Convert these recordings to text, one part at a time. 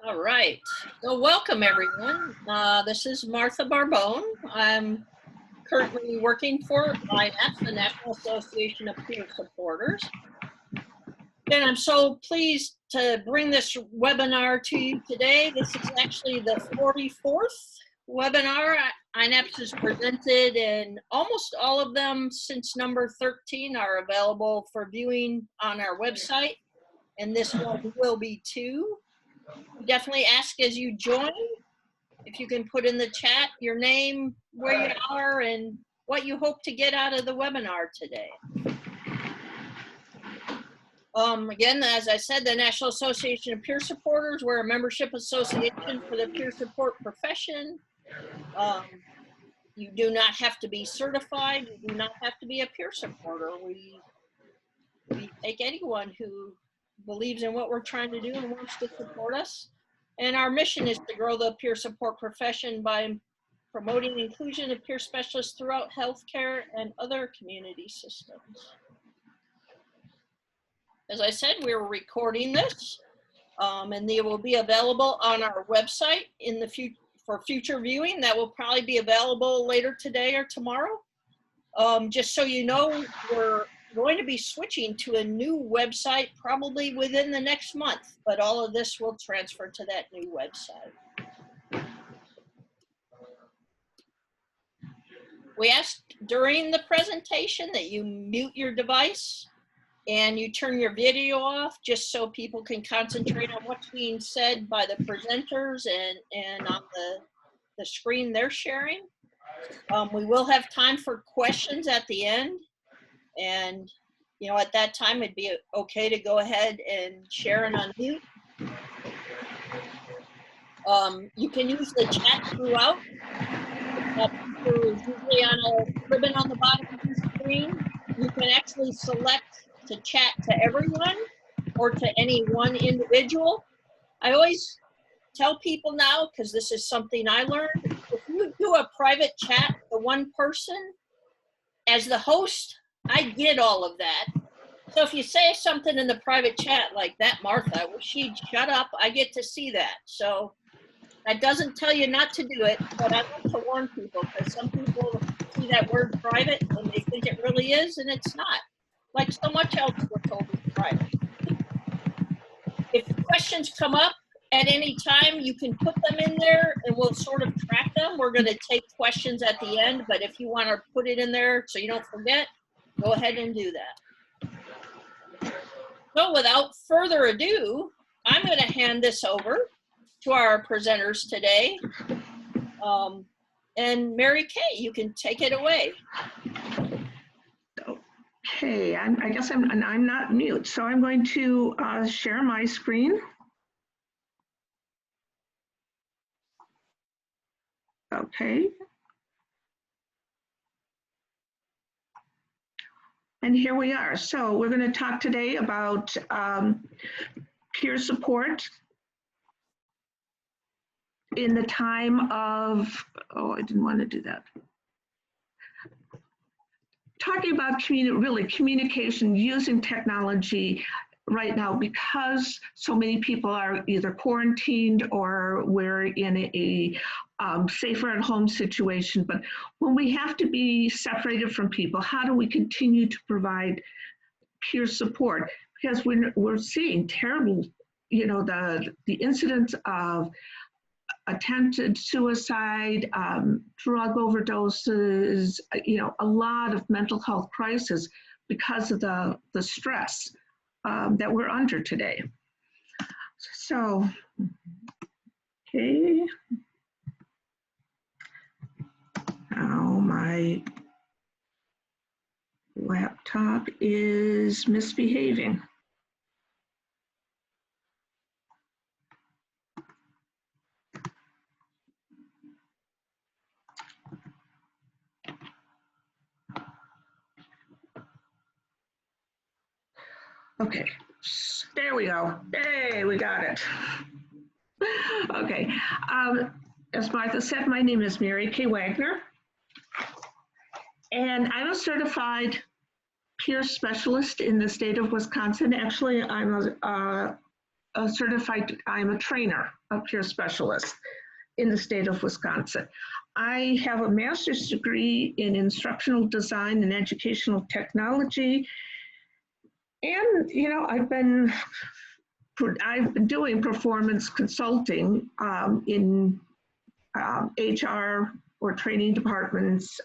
All right. So welcome, everyone. This is Martha Barbone. I'm currently working for N.A.P.S, the National Association of Peer Supporters. And I'm so pleased to bring this webinar to you today. This is actually the 44th webinar N.A.P.S has presented, and almost all of them since number 13 are available for viewing on our website. And this one will be too. Definitely ask as you join, if you can put in the chat your name, where you are, and what you hope to get out of the webinar today. Again, as I said, the National Association of Peer Supporters, we're a membership association for the peer support profession. You do not have to be certified. You do not have to be a peer supporter. We take anyone who believes in what we're trying to do and wants to support us. And our mission is to grow the peer support profession by promoting inclusion of peer specialists throughout healthcare and other community systems. As I said, we're recording this, and they will be available on our website in the future for future viewing. That will probably be available later today or tomorrow. Just so you know, we're going to be switching to a new website probably within the next month, but all of this will transfer to that new website. We asked during the presentation that you mute your device and you turn your video off, just so people can concentrate on what's being said by the presenters and on the screen they're sharing. We will have time for questions at the end. And, you know, at that time, it'd be okay to go ahead and share and unmute. You can use the chat throughout. There's usually on a ribbon on the bottom of the screen. You can actually select to chat to everyone or to any one individual. I always tell people now, because this is something I learned, if you do a private chat to one person, as the host, I get all of that. So if you say something in the private chat like that, Martha, I wish she'd shut up, I get to see that. So that doesn't tell you not to do it, but I want to warn people, because some people see that word private and they think it really is, and it's not. Like so much else we're told is private. If questions come up at any time, you can put them in there and we'll sort of track them. We're going to take questions at the end, but if you want to put it in there so you don't forget, go ahead and do that. So without further ado, I'm going to hand this over to our presenters today. And Mary Kay, you can take it away. Okay, I guess I'm not mute, so I'm going to share my screen. Okay. And here we are. So we're going to talk today about peer support in the time of, oh, I didn't want to do that. Talking about communication using technology right now, because so many people are either quarantined or we're in a safer at home situation. But when we have to be separated from people, how do we continue to provide peer support? Because we're seeing terrible, you know, the incidents of attempted suicide, drug overdoses, you know, a lot of mental health crisis because of the stress that we're under today. So, okay. Now my laptop is misbehaving. Okay, there we go. Hey, we got it. Okay, as Martha said, my name is Mary Kay Wagner, and I'm a certified peer specialist in the state of Wisconsin. Actually, I'm a I'm a trainer, a peer specialist in the state of Wisconsin. I have a master's degree in instructional design and educational technology. And, you know, I've been doing performance consulting in HR or training departments,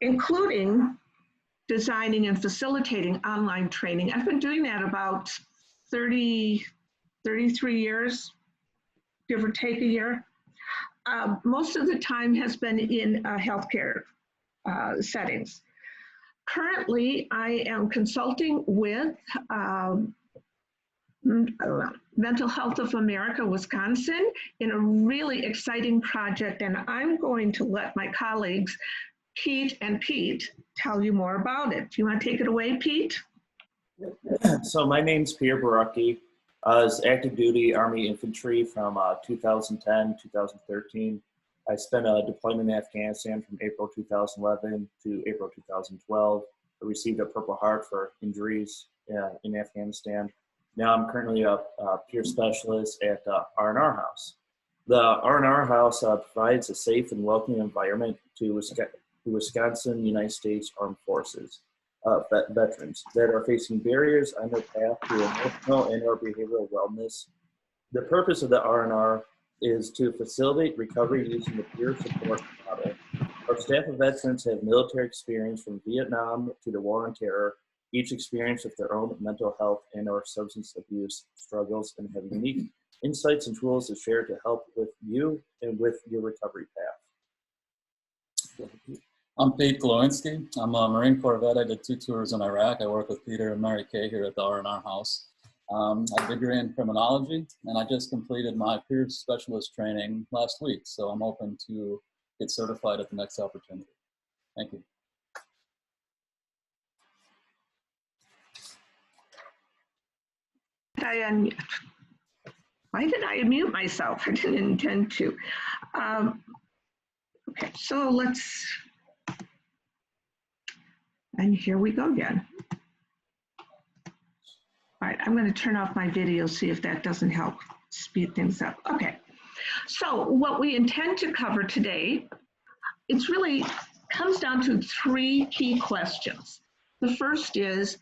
including designing and facilitating online training. I've been doing that about 33 years, give or take a year. Most of the time has been in healthcare settings. Currently, I am consulting with Mental Health of America, Wisconsin, in a really exciting project, and I'm going to let my colleagues, Pete and Pete, tell you more about it. Do you want to take it away, Pete? So my name's Peter Brucki. I was active duty Army infantry from 2010, 2013. I spent a deployment in Afghanistan from April 2011 to April 2012. I received a Purple Heart for injuries in Afghanistan. Now I'm currently a peer specialist at R&R House. The R&R House provides a safe and welcoming environment to Wisconsin United States Armed Forces veterans that are facing barriers on their path to emotional and or behavioral wellness. The purpose of the R&R is to facilitate recovery using the peer support model. Our staff of veterans have military experience from Vietnam to the War on Terror, each experience with their own mental health and or substance abuse struggles, and have unique insights and tools to share to help with you and with your recovery path. I'm Pete Glowinski. I'm a Marine Corps vet. I did 2 tours in Iraq. I work with Peter and Mary Kay here at the R&R House. I have a degree in criminology, and I just completed my peer specialist training last week, so I'm hoping to get certified at the next opportunity. Thank you. Why did I unmute myself? I didn't intend to. Okay, so let's, and here we go again. All right, I'm going to turn off my video, see if that doesn't help speed things up. Okay, so what we intend to cover today, it's really comes down to 3 key questions. The first is,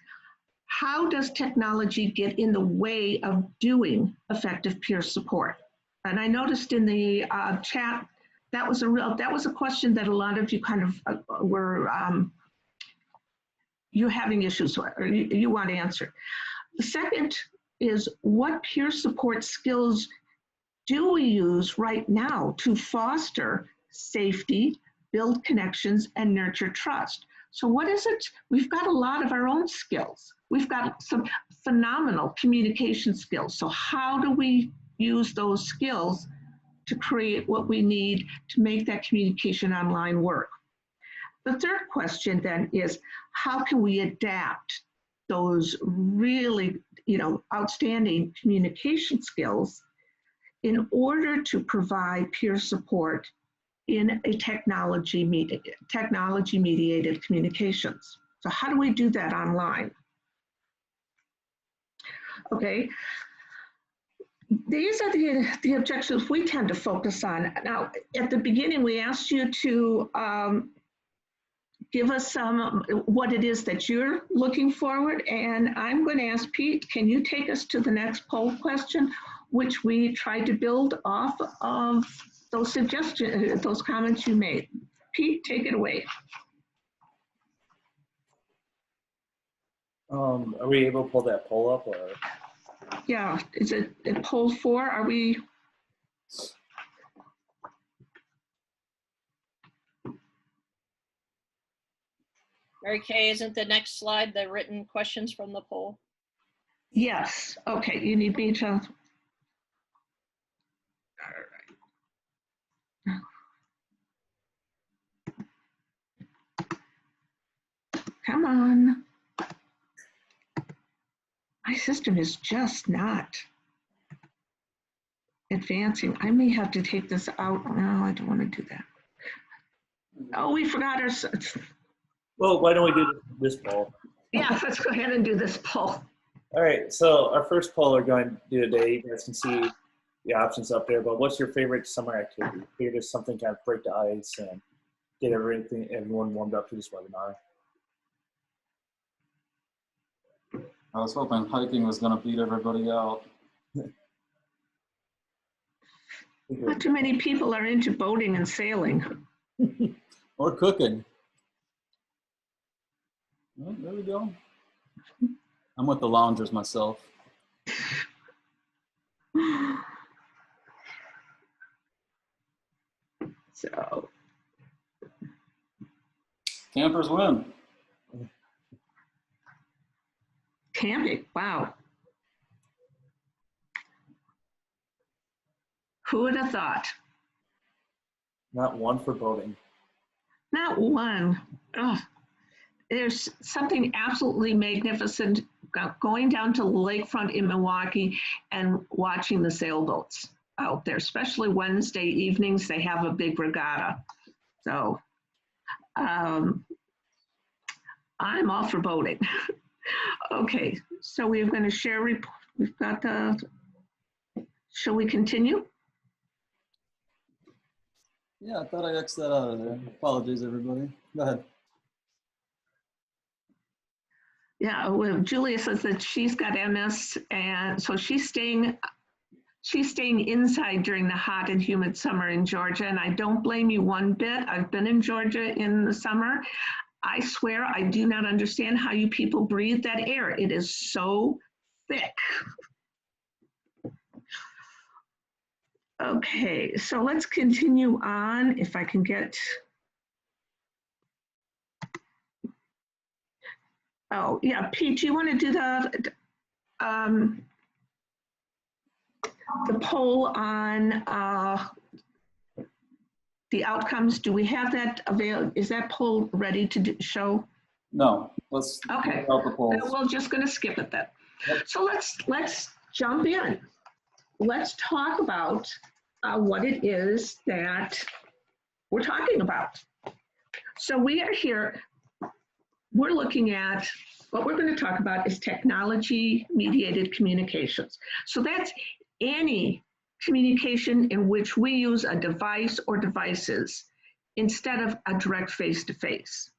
how does technology get in the way of doing effective peer support? And I noticed in the chat, that was a question that a lot of you kind of were, you're having issues with, or you want to answer. The second is, what peer support skills do we use right now to foster safety, build connections, and nurture trust? So what is it? We've got a lot of our own skills. We've got some phenomenal communication skills. So how do we use those skills to create what we need to make that communication online work? The third question then is, how can we adapt those really, outstanding communication skills in order to provide peer support in a technology-mediated communications? So how do we do that online? Okay, these are the objectives we tend to focus on. Now, at the beginning, we asked you to give us what it is that you're looking forward, and I'm going to ask Pete, can you take us to the next poll question, which we tried to build off of those suggestions, those comments you made. Pete, take it away. Are we able to pull that poll up? Or? Yeah, is it poll 4? Are we? Mary Kay, isn't the next slide the written questions from the poll? Yes. Okay, you need me to. Come on. My system is just not advancing. I may have to take this out. No, I don't want to do that. Oh, we forgot our. Well, why don't we do this poll? Yeah, let's go ahead and do this poll. All right, so our first poll we're going to do today, you guys can see the options up there, but what's your favorite summer activity? Figured it's something kind of break the ice and get everyone warmed up to this webinar. I was hoping hiking was going to beat everybody out. Not too many people are into boating and sailing. Or cooking. Well, there we go. I'm with the loungers myself. So, Campers win. camping, wow. Who would have thought? Not one for boating. Not one. Ugh. There's something absolutely magnificent going down to the lakefront in Milwaukee and watching the sailboats out there, especially Wednesday evenings. They have a big regatta. So I'm all for boating. Okay, so we're going to share, we've got the, shall we continue? Yeah, I thought I X'd that out of there. Apologies, everybody. Go ahead. Yeah, well, Julia says that she's got MS, and so she's staying inside during the hot and humid summer in Georgia, and I don't blame you one bit. I've been in Georgia in the summer. I swear I do not understand how you people breathe that air. It is so thick. Okay, so let's continue on if I can get. Oh, yeah, Pete, do you want to do the poll on the outcomes? Do we have that available? Is that poll ready to show? No, let's Okay, out the polls. we're just going to skip it then. Yep. So let's jump in. Let's talk about what it is that we're talking about. So we are here. We're looking at, what we're going to talk about is technology-mediated communications. So that's any communication in which we use a device or devices instead of a direct face-to-face.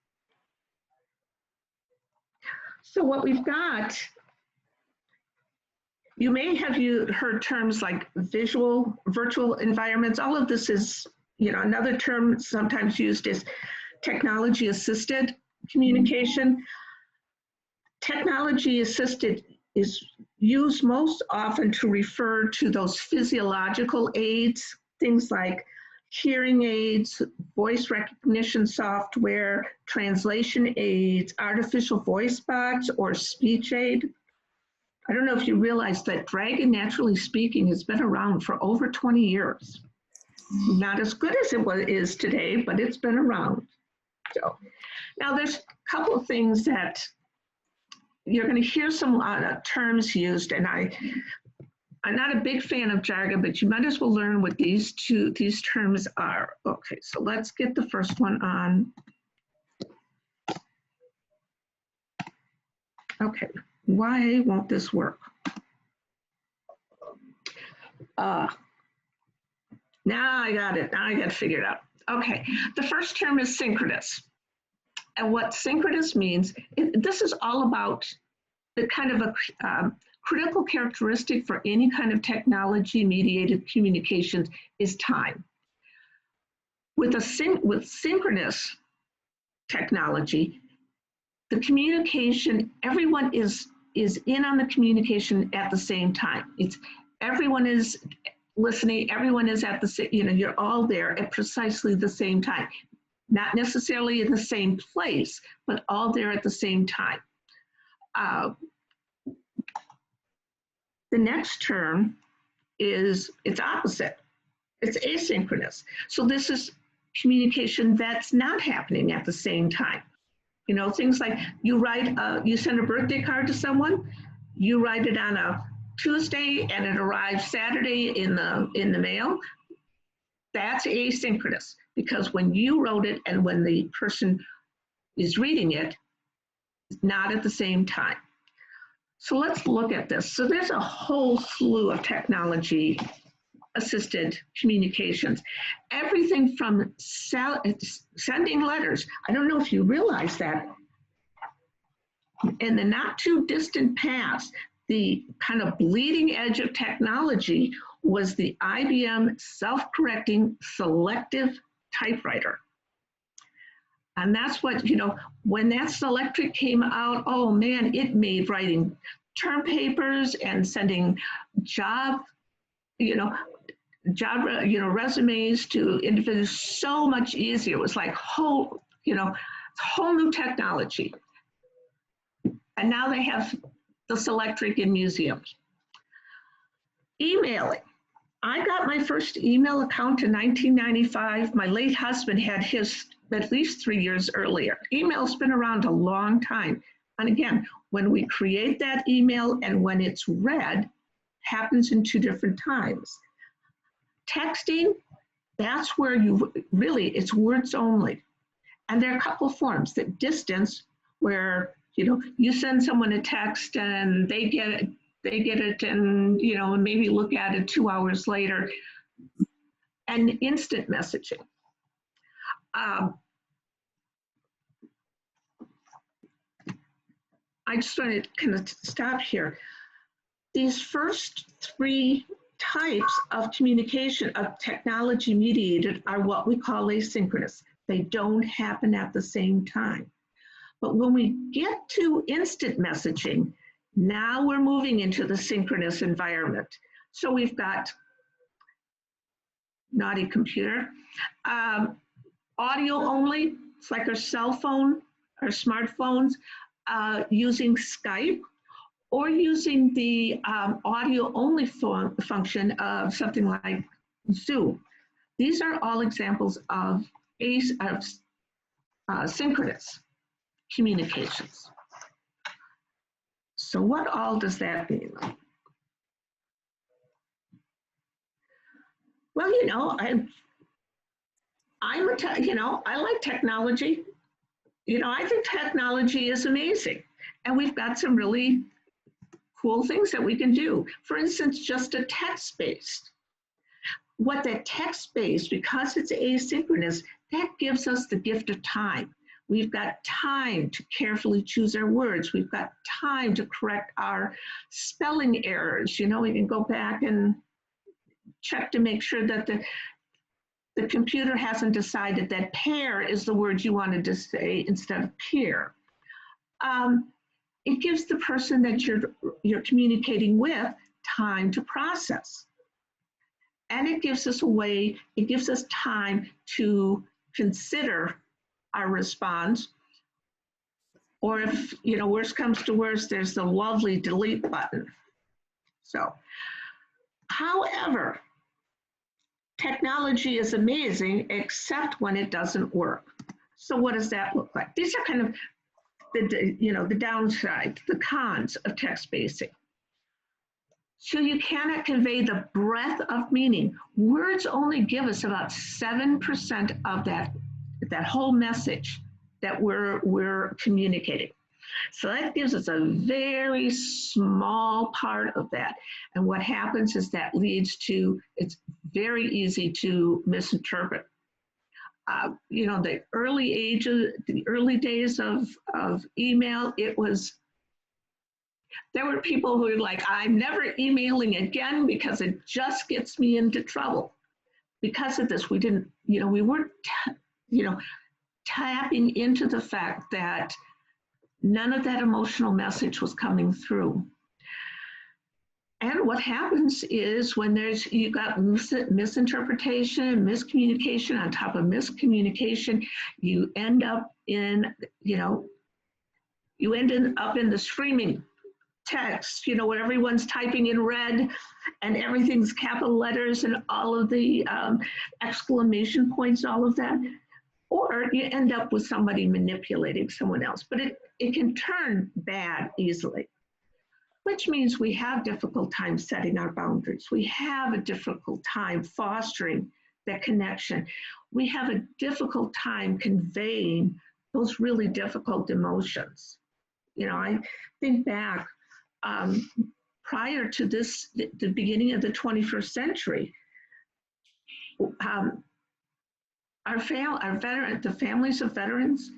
So what we've got, you may have heard terms like virtual environments. All of this is, another term sometimes used is technology-assisted communication. Technology-assisted is used most often to refer to those physiological aids, things like hearing aids, voice recognition software, translation aids, artificial voice box, or speech aid. I don't know if you realize that Dragon Naturally Speaking has been around for over 20 years. Not as good as it is today, but it's been around. So now there's a couple of things that you're going to hear some terms used, and I'm not a big fan of jargon, but you might as well learn what these terms are. Okay, so let's get the first one on. Okay, why won't this work? Now I got it. Now I got it figured out. Okay, the first term is synchronous. And what synchronous means, this is all about the kind of a critical characteristic for any kind of technology-mediated communications is time. With synchronous technology, the communication, everyone is in on the communication at the same time. Everyone is listening, everyone is at the, you're all there at precisely the same time. Not necessarily in the same place, but all there at the same time. The next term is its opposite. It's asynchronous. So this is communication that's not happening at the same time. Things like you send a birthday card to someone, you write it on a Tuesday and it arrives Saturday in the mail. That's asynchronous, because when you wrote it and when the person is reading it, it's not at the same time. So let's look at this. So there's a whole slew of technology assisted communications. Everything from sending letters. I don't know if you realize that in the not too distant past, the kind of bleeding edge of technology was the IBM self-correcting selective typewriter. And that's what, you know, when that selectric came out, oh man, it made writing term papers and sending resumes to individuals so much easier. It was like whole new technology. And now they have the selectric in museums. Emailing. I got my first email account in 1995. My late husband had his at least 3 years earlier. Email's been around a long time. And again, when we create that email and when it's read, happens in 2 different times. Texting, that's where it's words only. And there are a couple forms. That distance, where you send someone a text and they get it and maybe look at it 2 hours later. And instant messaging. I just want to kind of stop here. These first 3 types of communication, of technology mediated, are what we call asynchronous. They don't happen at the same time. But when we get to instant messaging, now we're moving into the synchronous environment. So we've got naughty computer, audio only. It's like our cell phone, our smartphones, using Skype, or using the audio only function of something like Zoom. These are all examples of synchronous communications. So what all does that mean? Well, I like technology. I think technology is amazing. And we've got some really cool things that we can do. For instance, just a text-based. What that text-based, because it's asynchronous, that gives us the gift of time. We've got time to carefully choose our words. We've got time to correct our spelling errors. We can go back and check to make sure that the computer hasn't decided that pair is the word you wanted to say instead of peer. It gives the person that you're communicating with time to process. And it gives us time to consider our response. Or if, worst comes to worst, there's the lovely delete button. So, however, technology is amazing, except when it doesn't work. So what does that look like? These are kind of the downside, the cons of text-basing. So you cannot convey the breadth of meaning. Words only give us about 7% of that whole message that we're communicating. So that gives us a very small part of that. And what happens is that leads to, it's very easy to misinterpret. The early days of email, there were people who were like, I'm never emailing again because it just gets me into trouble. Because of this, we weren't, tapping into the fact that none of that emotional message was coming through. And what happens is when you got misinterpretation, miscommunication on top of miscommunication, you end up in the screaming text, where everyone's typing in red and everything's capital letters and all of the exclamation points, all of that. Or you end up with somebody manipulating someone else. But it can turn bad easily, which means we have difficult time setting our boundaries. We have a difficult time fostering that connection. We have a difficult time conveying those really difficult emotions. I think back, prior to this, the beginning of the 21st century, the families of veterans,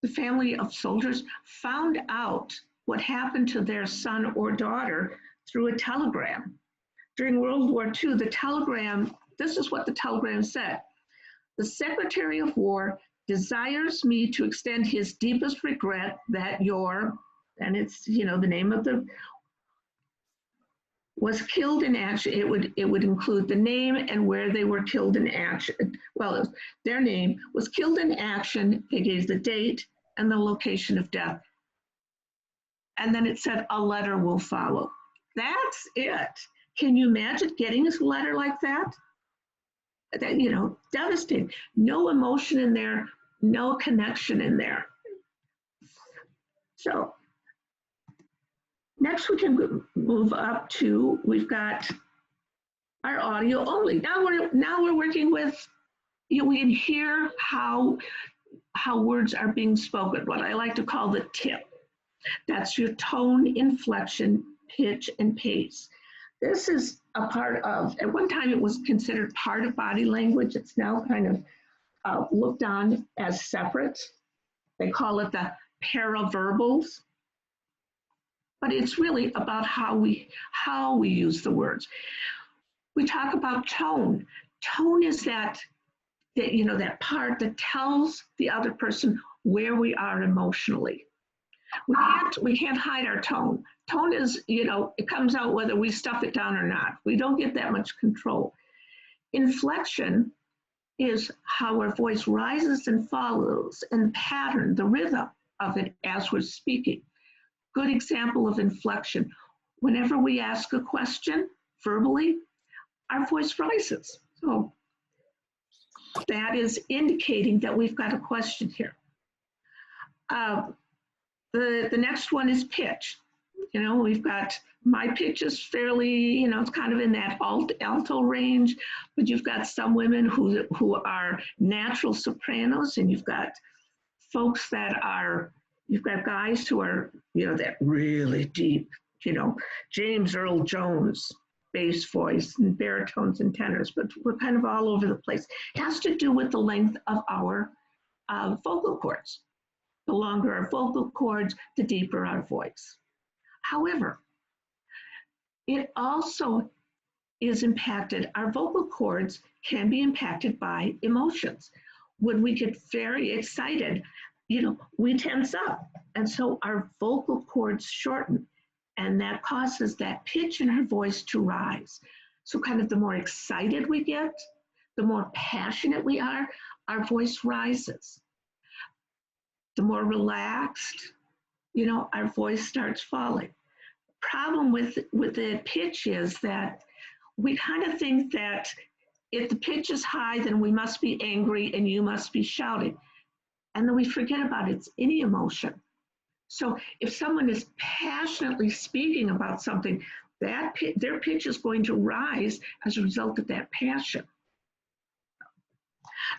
the family of soldiers found out what happened to their son or daughter through a telegram. During World War II, the telegram, this is what the telegram said. The Secretary of War desires me to extend his deepest regret that your, and it's, the name of the, was killed in action. It would include the name and where they were killed in action. Well, their name was killed in action. They gave the date and the location of death. And then it said a letter will follow. That's it. Can you imagine getting a letter like that? That, devastating. No emotion in there, no connection in there. So next we can move up to, we've got our audio only. Now we're working with, we can hear how words are being spoken, what I like to call the tip. That's your tone, inflection, pitch, and pace. This is a part of, at one time it was considered part of body language. It's now kind of looked on as separate. They call it the paraverbals. But it's really about how we use the words. We talk about tone. Tone is that part that tells the other person where we are emotionally. We can't hide our tone. Tone is, it comes out whether we stuff it down or not. We don't get that much control. Inflection is how our voice rises and follows, and the pattern, the rhythm of it as we're speaking. Good example of inflection. Whenever we ask a question verbally, our voice rises. So that is indicating that we've got a question here. The next one is pitch. We've got, my pitch is fairly, it's kind of in that alto range, but you've got some women who are natural sopranos, and you've got folks that are, you've got guys who are, that really deep, James Earl Jones, bass voice, and baritones and tenors, but we're kind of all over the place. It has to do with the length of our vocal cords. The longer our vocal cords, the deeper our voice. However, it also is impacted, our vocal cords can be impacted by emotions. When we get very excited, we tense up, and so our vocal cords shorten, and that causes that pitch in our voice to rise. So kind of the more excited we get, the more passionate we are, our voice rises. The more relaxed, our voice starts falling. Problem with the pitch is that we kind of think that if the pitch is high, then we must be angry and you must be shouting. And then we forget about it's any emotion. So if someone is passionately speaking about something, their pitch is going to rise as a result of that passion.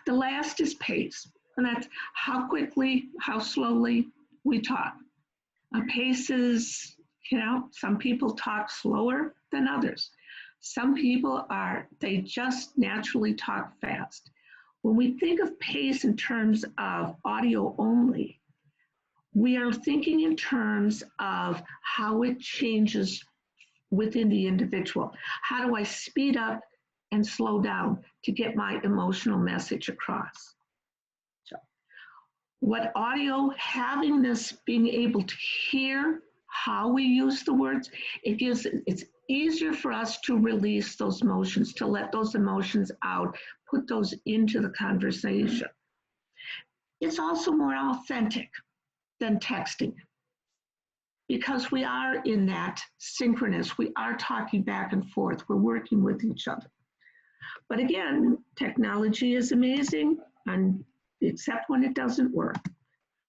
The last is pace, and that's how quickly, how slowly we talk. Pace is, some people talk slower than others. Some people they just naturally talk fast. When we think of pace in terms of audio only, we are thinking in terms of how it changes within the individual. How do I speed up and slow down to get my emotional message across? So, what audio, having this, being able to hear how we use the words, it's easier for us to release those emotions, to let those emotions out, put those into the conversation. It's also more authentic than texting, because we are in that synchronous, we are talking back and forth, we're working with each other. But again, technology is amazing, and except when it doesn't work.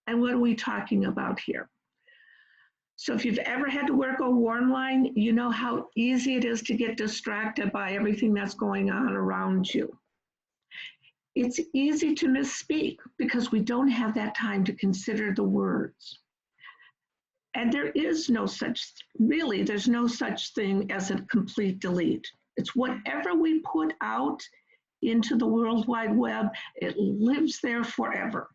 And what are we talking about here? So if you've ever had to work a warm line, you know how easy it is to get distracted by everything that's going on around you. It's easy to misspeak because we don't have that time to consider the words. And there is no such, really, there's no such thing as a complete delete. It's whatever we put out into the World Wide Web, it lives there forever.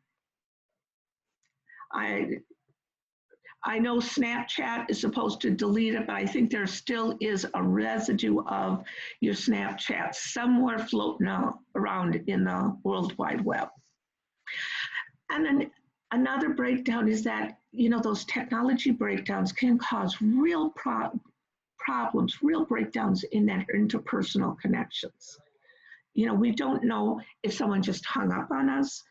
I know Snapchat is supposed to delete it, but I think there still is a residue of your Snapchat somewhere floating around in the World Wide Web. And then another breakdown is that, you know, those technology breakdowns can cause real problems, real breakdowns in that interpersonal connections. You know, we don't know if someone just hung up on us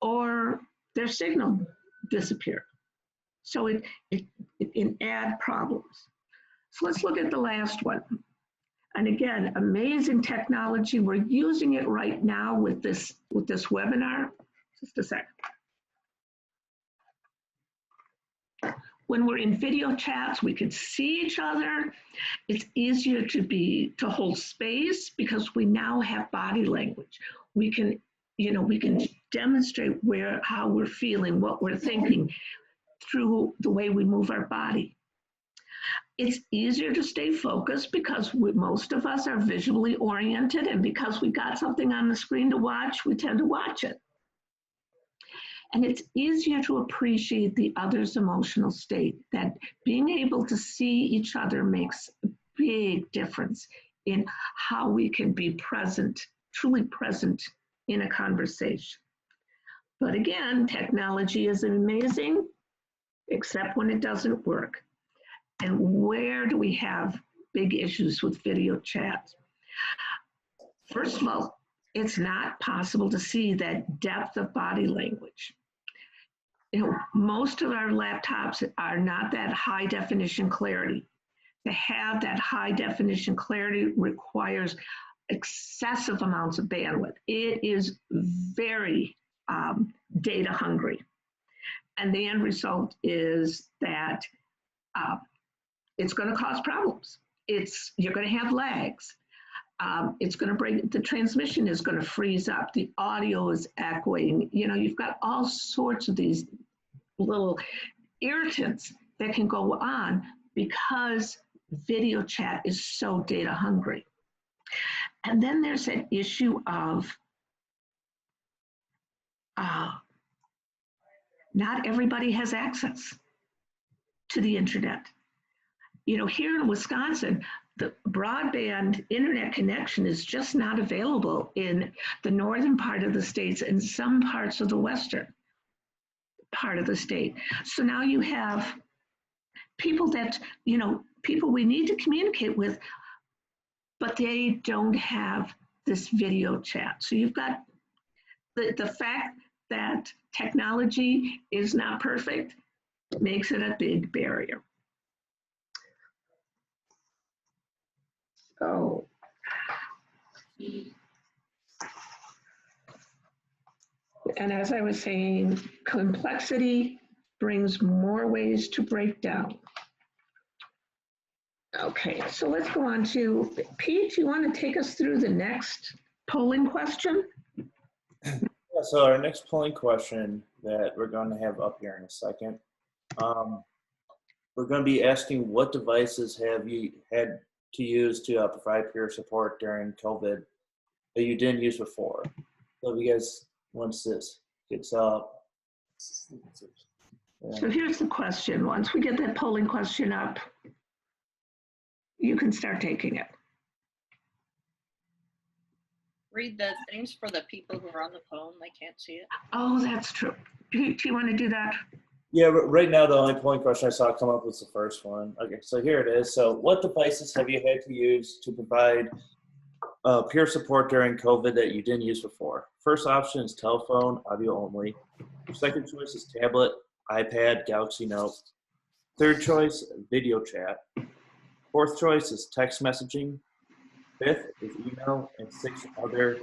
or their signal disappeared. So it can add problems. So let's look at the last one. And again, amazing technology. We're using it right now with this webinar. Just a sec. When we're in video chats, we can see each other. It's easier to hold space because we now have body language. We can, you know, we can demonstrate how we're feeling, what we're thinking through the way we move our body. It's easier to stay focused because most of us are visually oriented, and because we got something on the screen to watch, we tend to watch it. And it's easier to appreciate the other's emotional state, that being able to see each other makes a big difference in how we can be present, truly present in a conversation. But again, technology is amazing, except when it doesn't work. And where do we have big issues with video chats? First of all, it's not possible to see that depth of body language. You know, most of our laptops are not that high definition clarity. To have that high definition clarity requires excessive amounts of bandwidth. It is very data hungry. And the end result is that it's going to cause problems. You're going to have lags. It's going to break, the transmission is going to freeze up. The audio is echoing. You know, you've got all sorts of these little irritants that can go on because video chat is so data hungry. And then there's an issue of not everybody has access to the internet. You know, here in Wisconsin, the broadband internet connection is just not available in the northern part of the states and some parts of the western part of the state. So now you have people that, you know, people we need to communicate with, but they don't have this video chat. So you've got the fact that technology is not perfect makes it a big barrier. So, and as I was saying, complexity brings more ways to break down. Okay, so let's go on to, Pete, you want to take us through the next polling question? Yeah, so our next polling question that we're going to have up here in a second, we're going to be asking what devices have you had to use to provide peer support during COVID that you didn't use before. So if you guys, once this gets up. So here's the question. Once we get that polling question up, you can start taking it. Read the things for the people who are on the phone. They can't see it. Oh, that's true. Pete, do you want to do that? Yeah, right now the only polling question I saw come up was the first one. Okay, so here it is. So what devices have you had to use to provide peer support during COVID that you didn't use before? First option is telephone, audio only. Second choice is tablet, iPad, Galaxy Note. Third choice, video chat. Fourth choice is text messaging. Fifth is email. And sixth, other.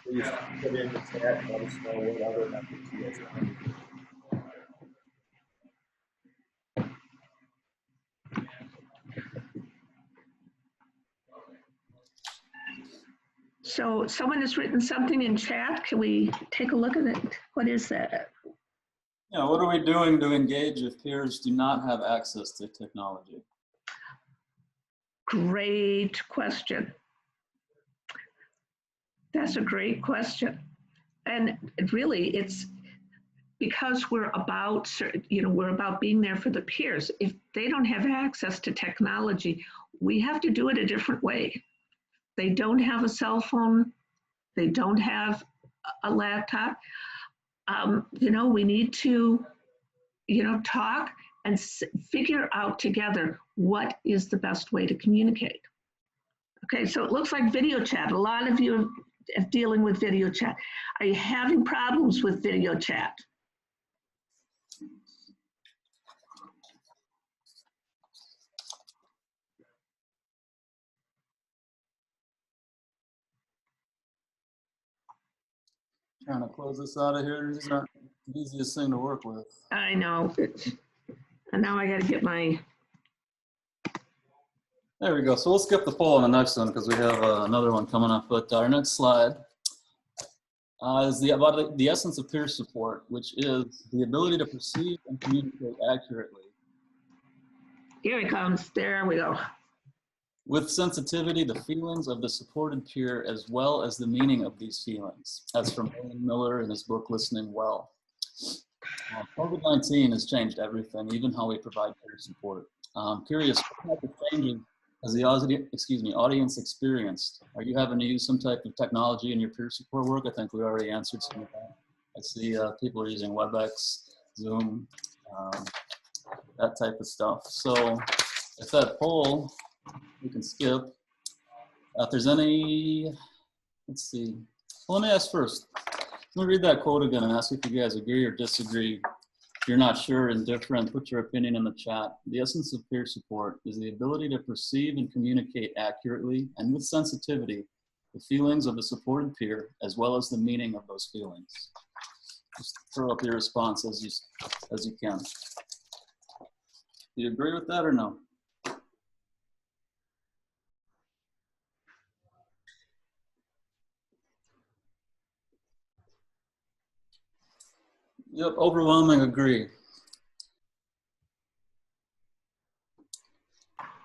Please put in the chat and let us know what other methods you guys are using. So someone has written something in chat. Can we take a look at it? What is that? Yeah, what are we doing to engage if peers do not have access to technology? Great question. That's a great question. And really, it's because we're about, we're about being there for the peers. If they don't have access to technology, we have to do it a different way. They don't have a cell phone. They don't have a laptop. We need to, talk and figure out together what is the best way to communicate. Okay, so it looks like video chat. A lot of you are dealing with video chat. Are you having problems with video chat? Trying to close this out of here. This is not the easiest thing to work with. I know. And now I got to get my. There we go. So we'll skip the poll on the next one because we have another one coming up. But our next slide is about the essence of peer support, which is the ability to perceive and communicate accurately. Here it comes. There we go. With sensitivity, the feelings of the supported peer as well as the meaning of these feelings. That's from William Miller in his book, Listening Well. COVID-19 has changed everything, even how we provide peer support. I'm curious, what type of changes has the audience experienced? Are you having to use some type of technology in your peer support work? I think we already answered some of that. I see people are using WebEx, Zoom, that type of stuff. So if that poll, we can skip. If there's any, let's see. Well, let me ask first. Let me read that quote again and ask if you guys agree or disagree. If you're not sure, indifferent, put your opinion in the chat. The essence of peer support is the ability to perceive and communicate accurately and with sensitivity the feelings of the supported peer as well as the meaning of those feelings. Just throw up your response as you can. Do you agree with that or no? Yep, overwhelming agree.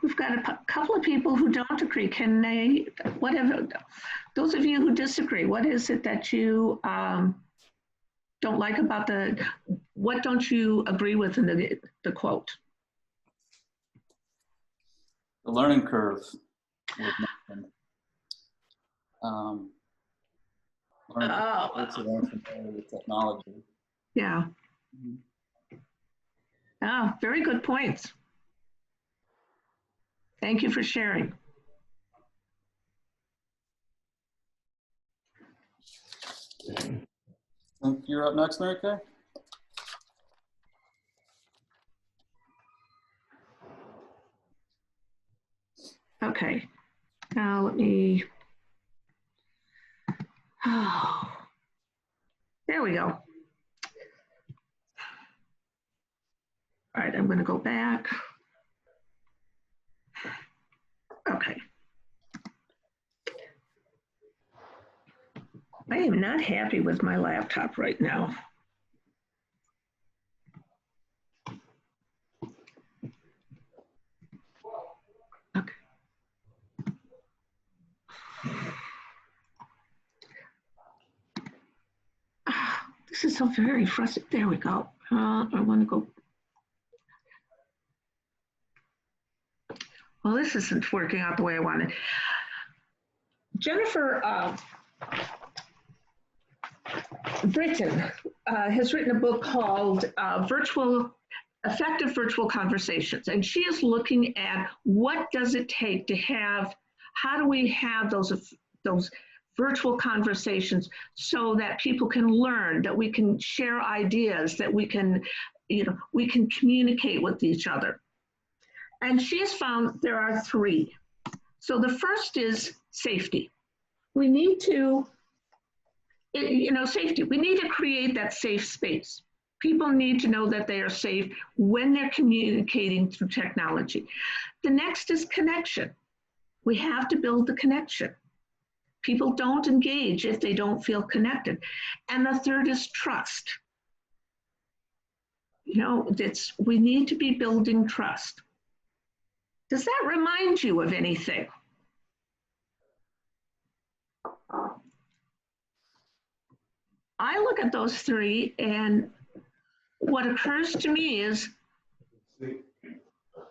We've got a couple of people who don't agree. Can they, whatever, those of you who disagree, what is it that you don't like about what don't you agree with in the quote? The learning curve was mentioned. Learning with technology. Yeah. Ah, very good points. Thank you for sharing. I think you're up next, Mary Kay. Okay. Now let me. Oh, there we go. All right, I'm going to go back. Okay. I am not happy with my laptop right now. Okay. This is so very frustrating. There we go. I want to go. Well, this isn't working out the way I wanted. Jennifer Britton has written a book called Effective Virtual Conversations, and she is looking at what does it take to have, how do we have those virtual conversations so that people can learn, that we can share ideas, that we can communicate with each other. And she has found there are three. So the first is safety. We need to, safety. We need to create that safe space. People need to know that they are safe when they're communicating through technology. The next is connection. We have to build the connection. People don't engage if they don't feel connected. And the third is trust. You know, we need to be building trust. Does that remind you of anything? I look at those three, and what occurs to me is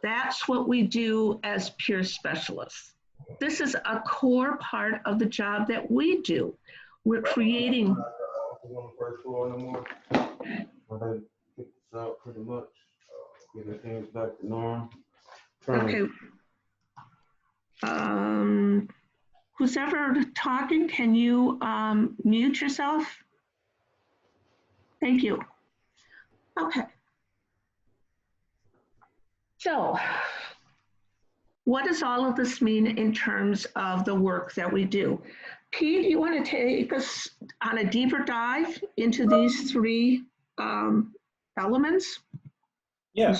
that's what we do as peer specialists. This is a core part of the job that we do. We're creating. On the first floor no more. Well, they kicked us out pretty much. Getting things back to norm. Okay. Who's ever talking, can you mute yourself? Thank you. Okay. So, what does all of this mean in terms of the work that we do? Pete, you want to take us on a deeper dive into these three elements? Yeah.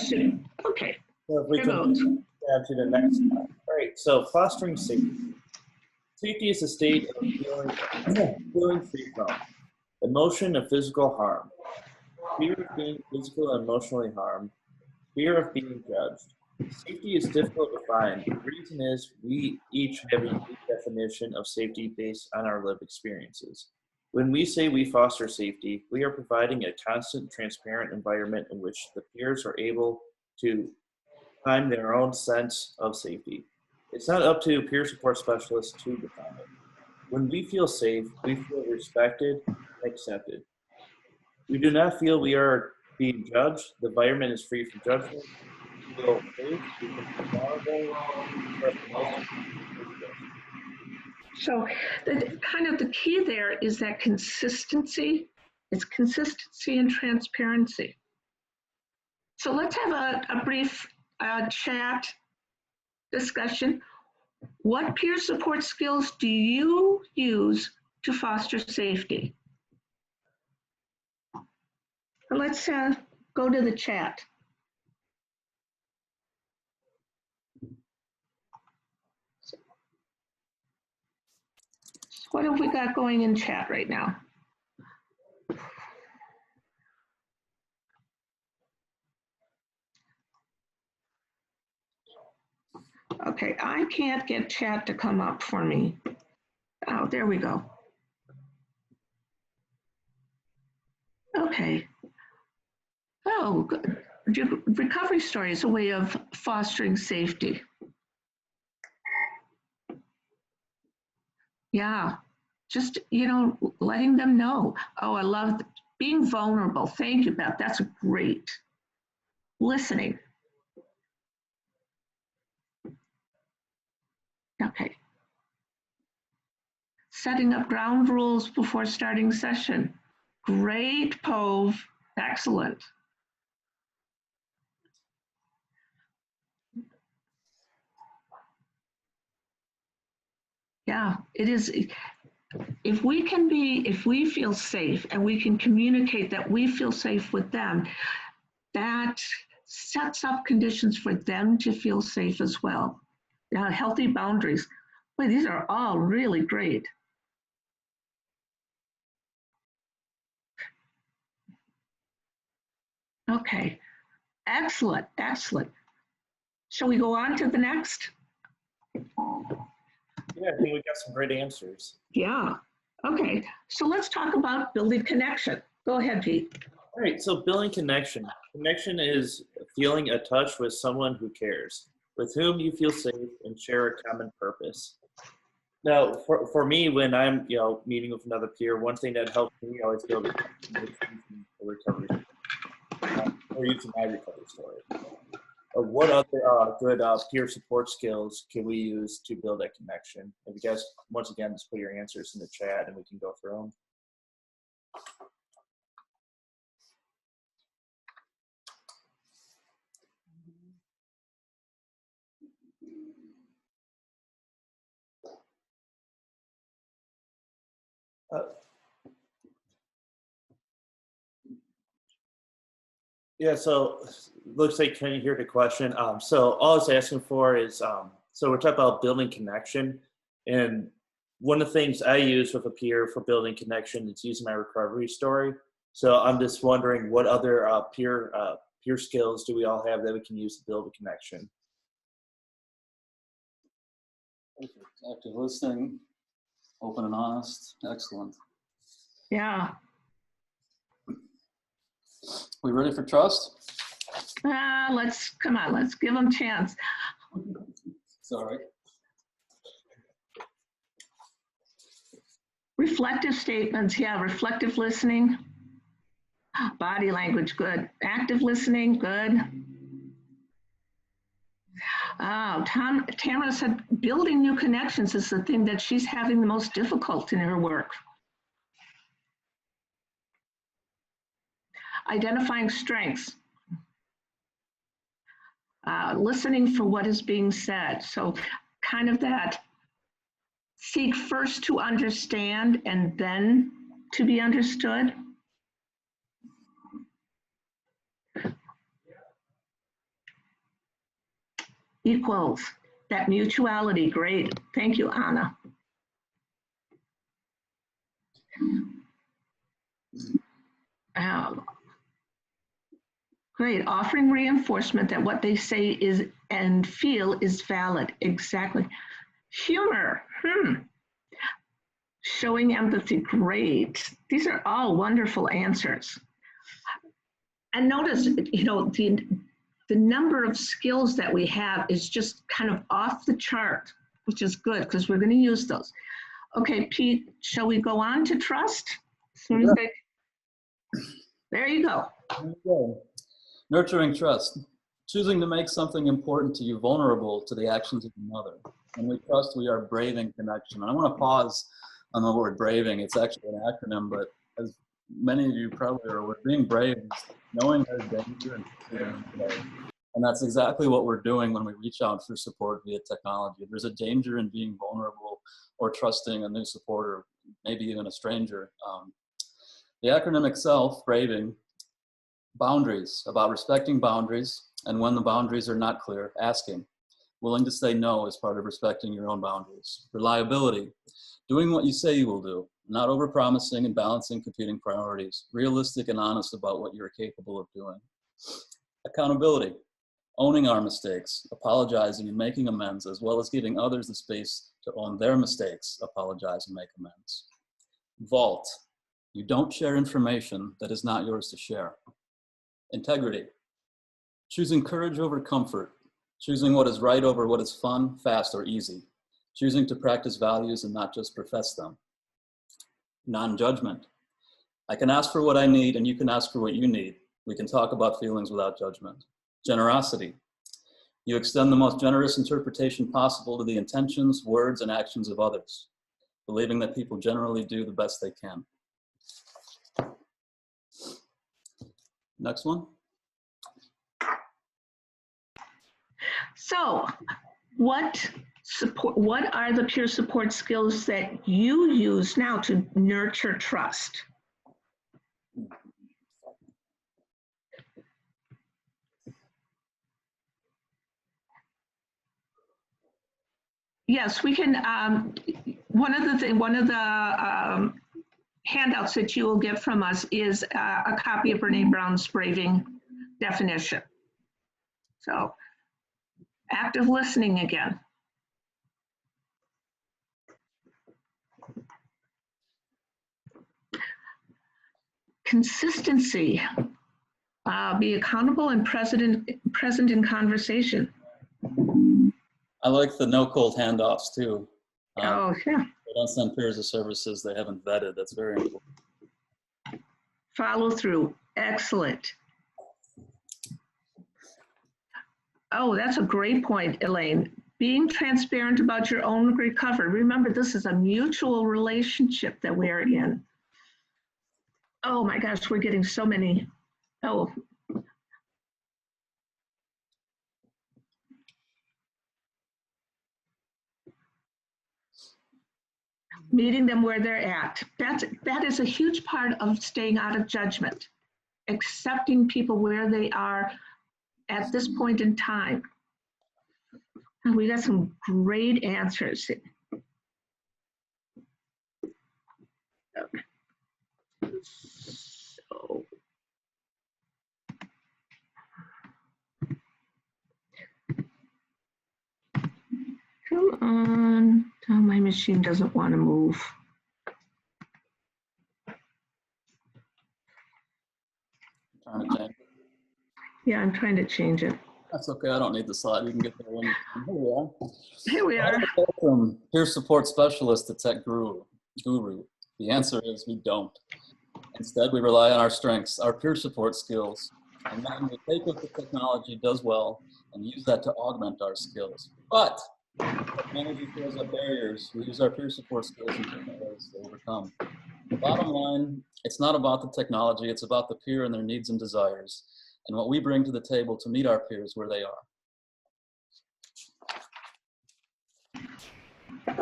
Okay. So if we can move to the next slide. All right, so fostering safety. Safety is a state of feeling free from emotion of physical harm, fear of being physically and emotionally harmed, fear of being judged. Safety is difficult to find. The reason is we each have a unique definition of safety based on our lived experiences. When we say we foster safety, we are providing a constant, transparent environment in which the peers are able to find their own sense of safety. It's not up to peer support specialists to define it. When we feel safe, we feel respected and accepted. We do not feel we are being judged. The environment is free from judgment. We feel safe. We can be vulnerable. So the key there is that consistency. It's consistency and transparency. So let's have a brief chat discussion. What peer support skills do you use to foster safety? Let's go to the chat. What have we got going in chat right now? Okay, I can't get chat to come up for me. Oh, there we go. Okay. Oh, good. Recovery story is a way of fostering safety. Yeah, just, letting them know. Oh, I love being vulnerable. Thank you, Beth. That's great. Listening. Okay. Setting up ground rules before starting session. Great, Pove. Excellent. Yeah, it is. If we feel safe and we can communicate that we feel safe with them, that sets up conditions for them to feel safe as well. Yeah, healthy boundaries. Boy, these are all really great. Okay, excellent, excellent. Shall we go on to the next? Yeah, I think we got some great answers. Yeah, okay. So let's talk about building connection. Go ahead, Pete. All right, so building connection. Connection is feeling a touch with someone who cares, with whom you feel safe and share a common purpose. Now, for me, when I'm meeting with another peer, one thing that helps me always build a recovery or using my recovery story. What other good peer support skills can we use to build that connection? If you guys, once again, just put your answers in the chat and we can go through them. Yeah, so looks like can you hear the question? So all I was asking for is, so we're talking about building connection, and one of the things I use with a peer for building connection is using my recovery story. So I'm just wondering what other peer peer skills do we all have that we can use to build a connection? Perfect. Active listening, open and honest. Excellent. Yeah. We ready for trust? Come on, let's give them a chance. Sorry. Reflective statements, yeah, reflective listening. Body language, good. Active listening, good. Tamara said building new connections is the thing that she's having the most difficult in her work. Identifying strengths. Listening for what is being said. So kind of that seek first to understand and then to be understood. Equals, that mutuality, great. Thank you, Anna. Great, offering reinforcement that what they say is and feel is valid, exactly. Humor, showing empathy, great. These are all wonderful answers. And notice, you know, the number of skills that we have is just kind of off the chart, which is good because we're going to use those. Okay, Pete, shall we go on to trust? There you go. There you go. Nurturing trust. Choosing to make something important to you vulnerable to the actions of another. When we trust, we are braving connection. And I want to pause on the word braving. It's actually an acronym, but as many of you probably are aware, being brave is knowing there's danger and feeling brave. And that's exactly what we're doing when we reach out for support via technology. There's a danger in being vulnerable or trusting a new supporter, maybe even a stranger. The acronym itself, braving, boundaries, about respecting boundaries, and when the boundaries are not clear, asking. Willing to say no as part of respecting your own boundaries. Reliability, doing what you say you will do, not overpromising and balancing competing priorities. Realistic and honest about what you're capable of doing. Accountability, owning our mistakes, apologizing and making amends, as well as giving others the space to own their mistakes, apologize and make amends. Vault, you don't share information that is not yours to share. Integrity, choosing courage over comfort, choosing what is right over what is fun, fast, or easy, choosing to practice values and not just profess them. Non-judgment, I can ask for what I need and you can ask for what you need. We can talk about feelings without judgment. Generosity, you extend the most generous interpretation possible to the intentions, words, and actions of others, believing that people generally do the best they can. Next one. So what are the peer support skills that you use now to nurture trust? Yes, we can. One of the handouts that you will get from us is a copy of Brene Brown's braving definition. So, active listening again. Consistency. Be accountable and present in conversation. I like the no cold handoffs too. Oh, yeah. They don't send peers of services they haven't vetted. That's very important. Follow through. Excellent. Oh, that's a great point, Elaine. Being transparent about your own recovery. Remember, this is a mutual relationship that we're in. Oh my gosh, we're getting so many. Oh. Meeting them where they're at. That is a huge part of staying out of judgment. Accepting people where they are at this point in time. And we got some great answers. So, machine doesn't want to move. Trying to change it. Yeah, I'm trying to change it. That's okay. I don't need the slide. You can get there when you can. Here we are. Here we How are. do we go from peer support specialist to tech guru? The answer is we don't. Instead, we rely on our strengths, our peer support skills, and then we take what the technology does well and use that to augment our skills. But technology throws up barriers. We use our peer support skills in different ways to overcome. The bottom line, it's not about the technology, it's about the peer and their needs and desires, and what we bring to the table to meet our peers where they are.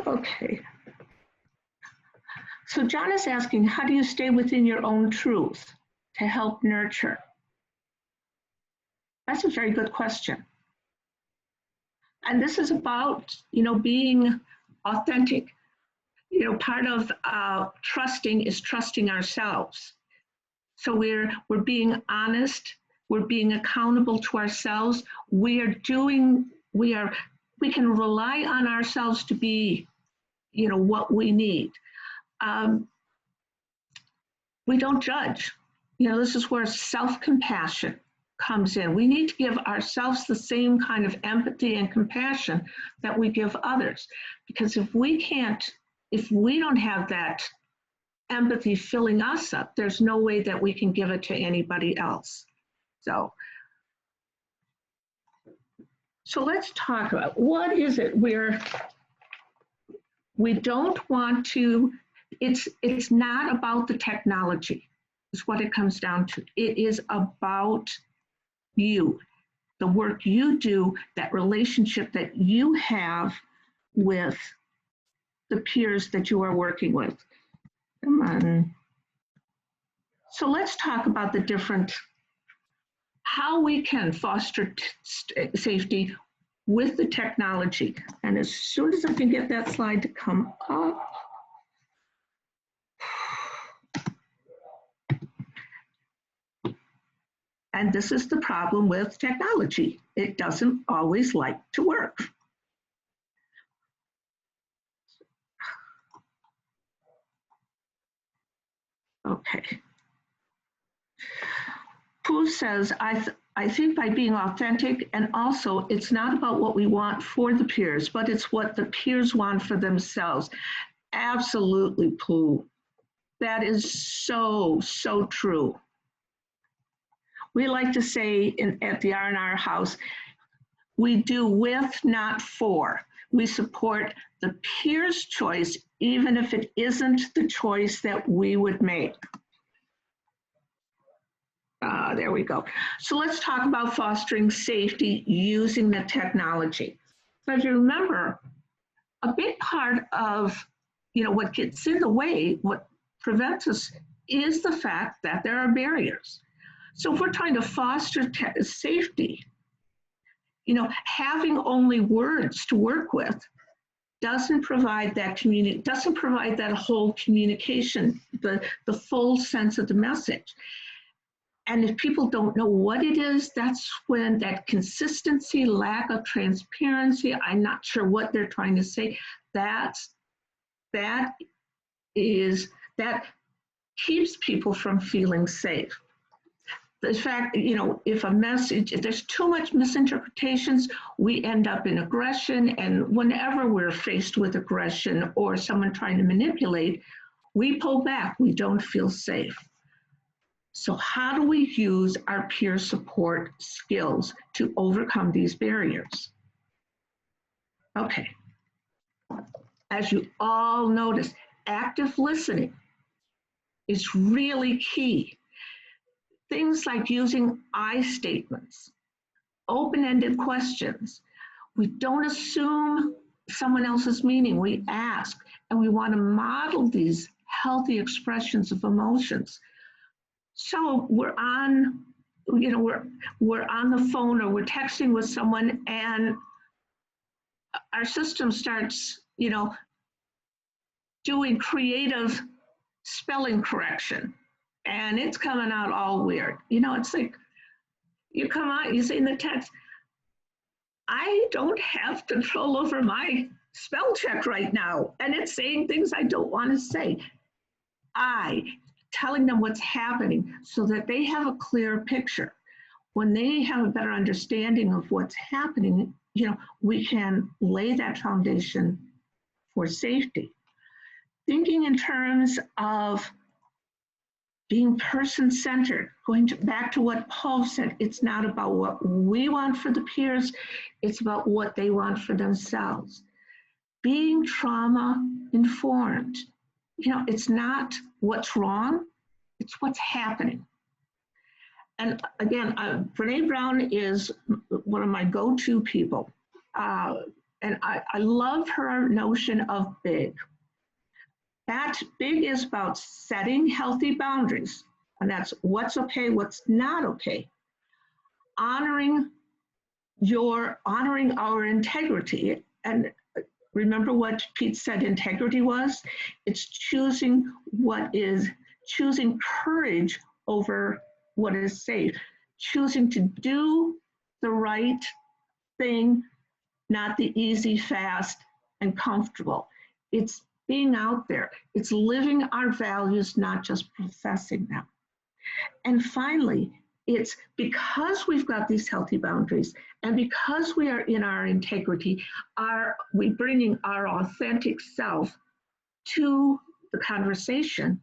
Okay. So John is asking, how do you stay within your own truth to help nurture? That's a very good question. And this is about, being authentic. Part of trusting is trusting ourselves. So we're being honest, we're being accountable to ourselves. We can rely on ourselves to be, what we need. We don't judge. This is where self-compassion comes in. We need to give ourselves the same kind of empathy and compassion that we give others. Because if we don't have that empathy filling us up, there's no way that we can give it to anybody else. So let's talk about what is it where we don't want to, it's not about the technology, is what it comes down to. It is about you, the work you do, that relationship that you have with the peers that you are working with. Come on. So let's talk about the different, how we can foster safety with the technology. And as soon as I can get that slide to come up. And this is the problem with technology. It doesn't always like to work. Okay. Pooh says, I think by being authentic, and also it's not about what we want for the peers, but it's what the peers want for themselves. Absolutely, Pooh. That is so, so true. We like to say at the R&R house, we do with, not for. We support the peer's choice, even if it isn't the choice that we would make. There we go. So let's talk about fostering safety using the technology. So if you remember, a big part of what gets in the way, what prevents us, is the fact that there are barriers. So if we're trying to foster safety, having only words to work with doesn't provide that doesn't provide that whole communication, the full sense of the message. And if people don't know what it is, that's when that consistency, lack of transparency, I'm not sure what they're trying to say, that keeps people from feeling safe. The fact, if a message, if there's too much misinterpretations, we end up in aggression. And whenever we're faced with aggression or someone trying to manipulate, we pull back, we don't feel safe. So how do we use our peer support skills to overcome these barriers? Okay. As you all notice, active listening is really key. Things like using I statements, open-ended questions. We don't assume someone else's meaning, we ask, and we want to model these healthy expressions of emotions. So we're on the phone or we're texting with someone and our system starts, doing creative spelling correction. And it's coming out all weird. It's like, you come out, you say in the text, I don't have control over my spell check right now, and it's saying things I don't want to say. Telling them what's happening so that they have a clear picture. When they have a better understanding of what's happening, we can lay that foundation for safety. Thinking in terms of being person-centered, back to what Paul said, it's not about what we want for the peers, it's about what they want for themselves. Being trauma-informed. It's not what's wrong, it's what's happening. And again, Brene Brown is one of my go-to people. And I love her notion of big. That big is about setting healthy boundaries. And that's what's okay, what's not okay. Honoring our integrity. And remember what Pete said integrity was? It's choosing courage over what is safe, choosing to do the right thing, not the easy, fast, and comfortable. It's being out there. It's living our values, not just professing them. And finally, it's because we've got these healthy boundaries and because we are in our integrity, we bringing our authentic self to the conversation,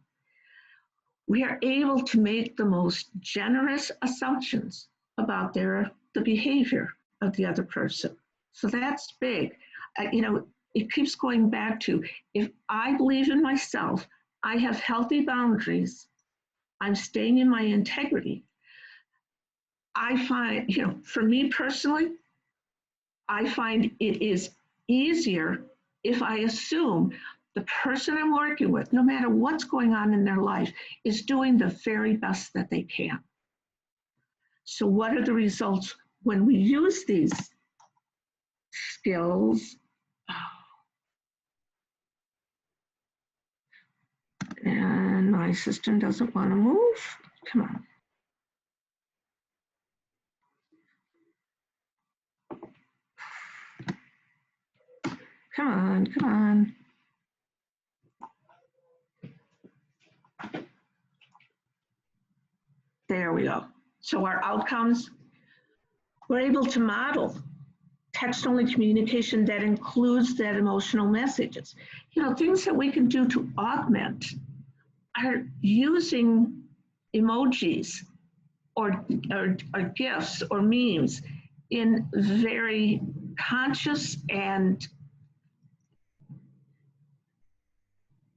we are able to make the most generous assumptions about the behavior of the other person. So that's big. It keeps going back to, if I believe in myself, I have healthy boundaries, I'm staying in my integrity. I find, for me personally, I find it is easier if I assume the person I'm working with, no matter what's going on in their life, is doing the very best that they can. So what are the results when we use these skills? And my system doesn't want to move. Come on. Come on, come on. There we go. So our outcomes, we're able to model text-only communication that includes that emotional messages. Things that we can do to augment are using emojis or GIFs or memes in very conscious and,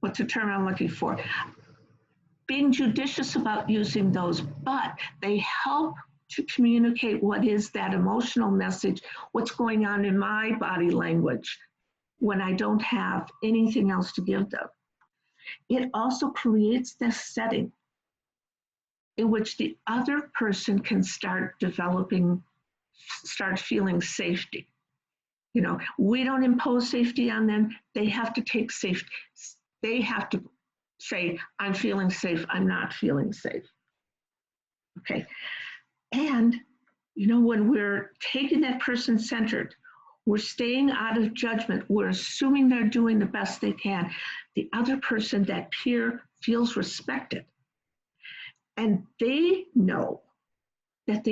what's the term I'm looking for? Being judicious about using those, but they help to communicate what is that emotional message, what's going on in my body language when I don't have anything else to give them. It also creates this setting in which the other person can start feeling safety. We don't impose safety on them. They have to take safety. They have to say, I'm feeling safe, I'm not feeling safe. Okay. And, when we're taking that person-centered, we're staying out of judgment, we're assuming they're doing the best they can. The other person, that peer, feels respected. And they know that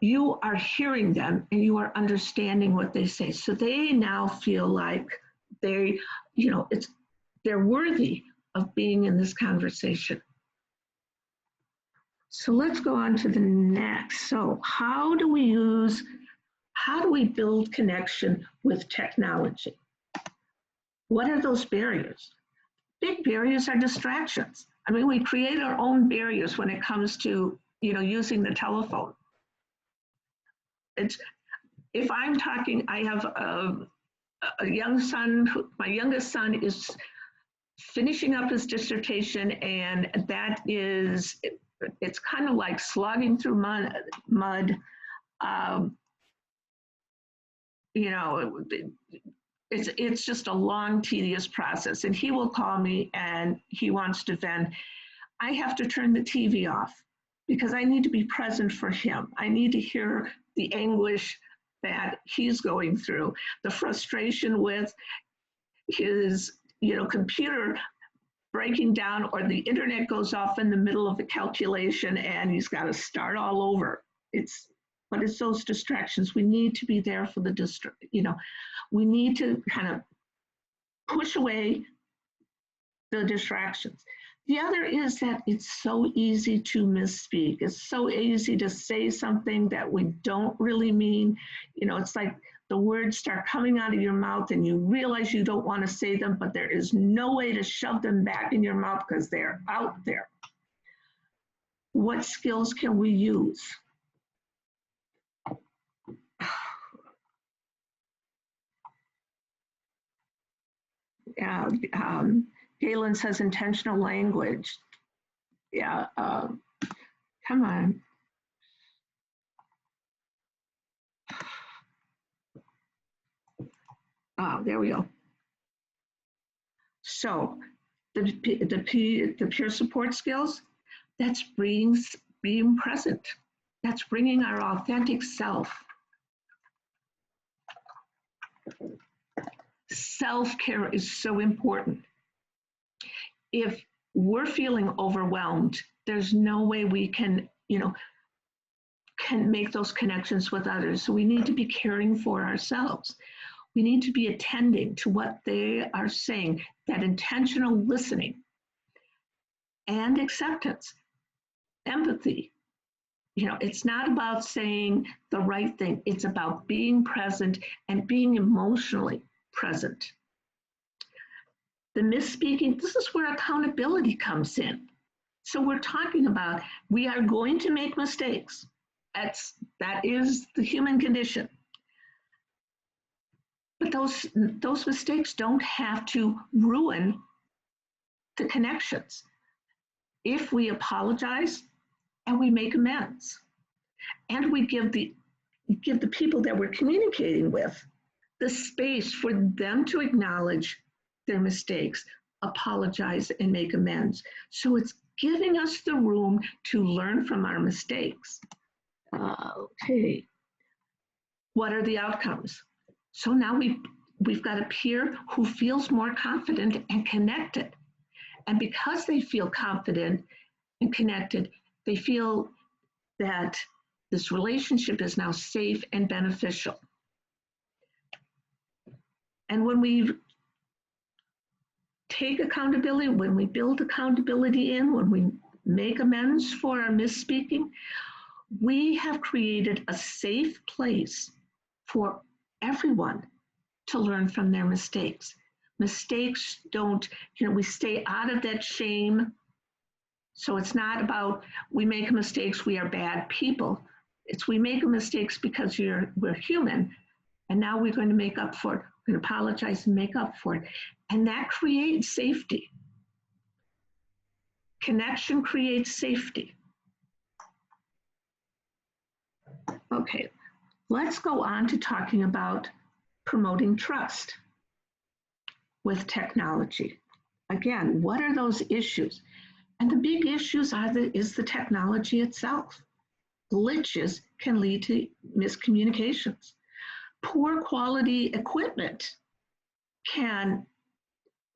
you are hearing them and you are understanding what they say. So they now feel like they're worthy of being in this conversation. So let's go on to the next. So how do we build connection with technology? What are those barriers? Big barriers are distractions. We create our own barriers when it comes to, using the telephone. If I'm talking, I have a young son, my youngest son is finishing up his dissertation, and that is, it's kind of like slogging through mud. It's just a long, tedious process. And he will call me and he wants to vent. I have to turn the TV off because I need to be present for him. I need to hear the anguish that he's going through, the frustration with his, computer breaking down, or the internet goes off in the middle of the calculation and he's got to start all over. But it's those distractions. We need to be there for the we need to kind of push away the distractions. The other is that it's so easy to misspeak. It's so easy to say something that we don't really mean. It's like the words start coming out of your mouth and you realize you don't want to say them, but there is no way to shove them back in your mouth because they're out there. What skills can we use? Galen says intentional language. Yeah, come on. Oh, there we go. So the peer support skills, that's being present. That's bringing our authentic self. Self-care is so important. If we're feeling overwhelmed, there's no way we can make those connections with others. So we need to be caring for ourselves. We need to be attending to what they are saying, that intentional listening and acceptance, empathy. It's not about saying the right thing. It's about being present and being emotionally present. The misspeaking, this is where accountability comes in. So we're talking about, we are going to make mistakes. That is the human condition. But those mistakes don't have to ruin the connections. If we apologize and we make amends, and we give the people that we're communicating with the space for them to acknowledge their mistakes, apologize, and make amends. So it's giving us the room to learn from our mistakes. Okay, what are the outcomes? So now we've got a peer who feels more confident and connected. And because they feel confident and connected, they feel that this relationship is now safe and beneficial. And when we take accountability, when we build accountability in, when we make amends for our misspeaking, we have created a safe place for everyone to learn from their mistakes. Mistakes don't, we stay out of that shame. So it's not about we make mistakes, we are bad people. It's we make mistakes because we're human, and now we're going to make up for it. We're going to apologize and make up for it. And that creates safety. Connection creates safety. Okay, let's go on to talking about promoting trust with technology. Again, what are those issues? And the big issues is the technology itself. Glitches can lead to miscommunications. Poor quality equipment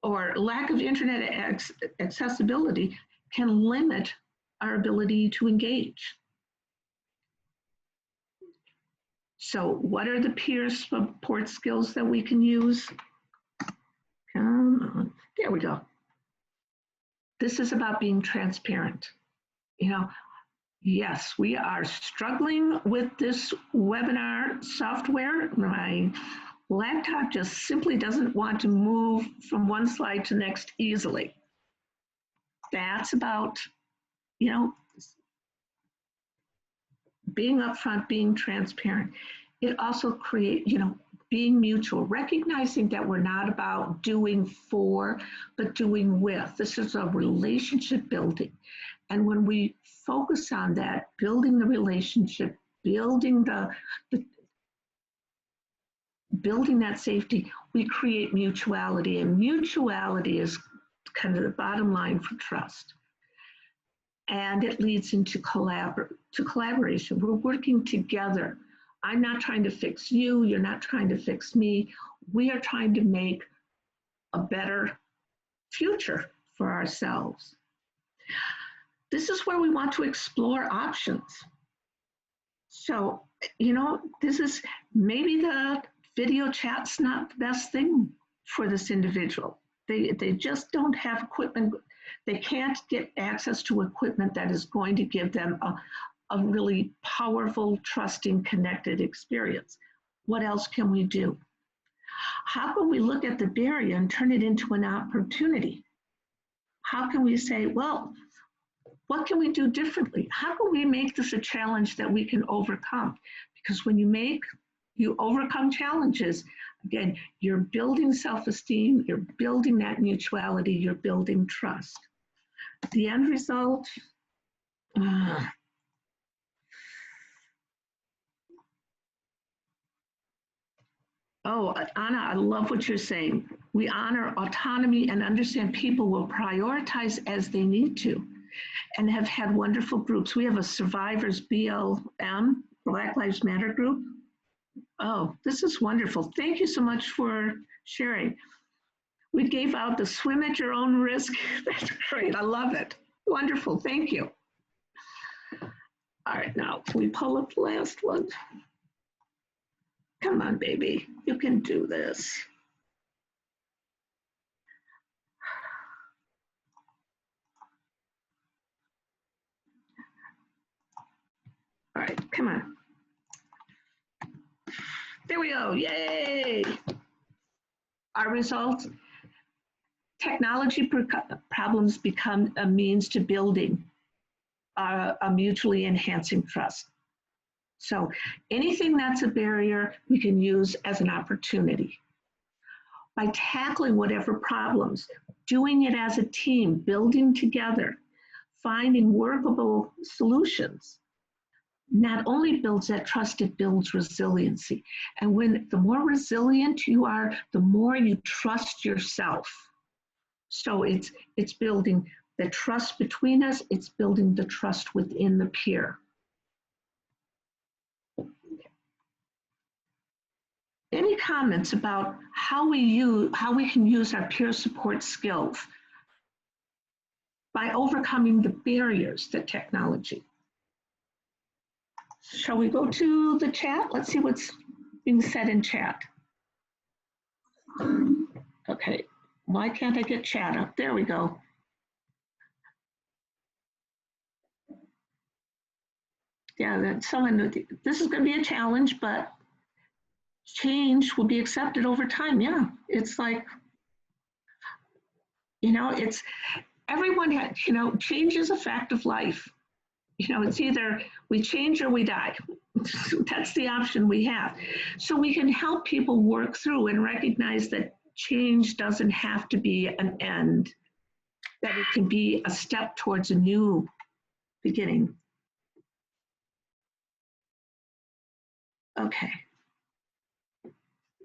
or lack of internet accessibility can limit our ability to engage. So what are the peer support skills that we can use? Come on, there we go. This is about being transparent. Yes, we are struggling with this webinar software. My laptop just simply doesn't want to move from one slide to the next easily. That's about, being upfront, being transparent. It also creates, being mutual, recognizing that we're not about doing for, but doing with. This is a relationship building. And when we focus on that, building the relationship, building building that safety, we create mutuality. And mutuality is kind of the bottom line for trust. And it leads into collaboration. We're working together I'm not trying to fix you. You're not trying to fix me. We are trying to make a better future for ourselves. This is where we want to explore options. So, you know, this is maybe the video chat's not the best thing for this individual. They just don't have equipment. They can't get access to equipment that is going to give them a really powerful, trusting, connected experience. What else can we do? How can we look at the barrier and turn it into an opportunity? How can we say, well, what can we do differently? How can we make this a challenge that we can overcome? Because when you overcome challenges, again, you're building self-esteem, you're building that mutuality, you're building trust. The end result, oh, Anna, I love what you're saying. We honor autonomy and understand people will prioritize as they need to and have had wonderful groups. We have a survivors BLM, Black Lives Matter group. Oh, this is wonderful. Thank you so much for sharing. We gave out the swim at your own risk. That's great, I love it. Wonderful, thank you. All right, now, can we pull up the last one? Come on, baby, you can do this. All right, come on. There we go, yay! Our results, technology problems become a means to building a mutually enhancing trust. So anything that's a barrier, we can use as an opportunity. By tackling whatever problems, doing it as a team, building together, finding workable solutions, not only builds that trust, it builds resiliency. And the more resilient you are, the more you trust yourself. So it's building the trust between us, it's building the trust within the peer. Any comments about how we can use our peer support skills by overcoming the barriers that technology? Shall we go to the chat? Let's see what's being said in chat. Okay, why can't I get chat up? There we go. Yeah, that's someone, this is going to be a challenge, but change will be accepted over time. Yeah, it's like, you know, it's everyone has, you know, change is a fact of life. You know, it's either we change or we die. That's the option we have. So we can help people work through and recognize that change doesn't have to be an end, that it can be a step towards a new beginning. Okay.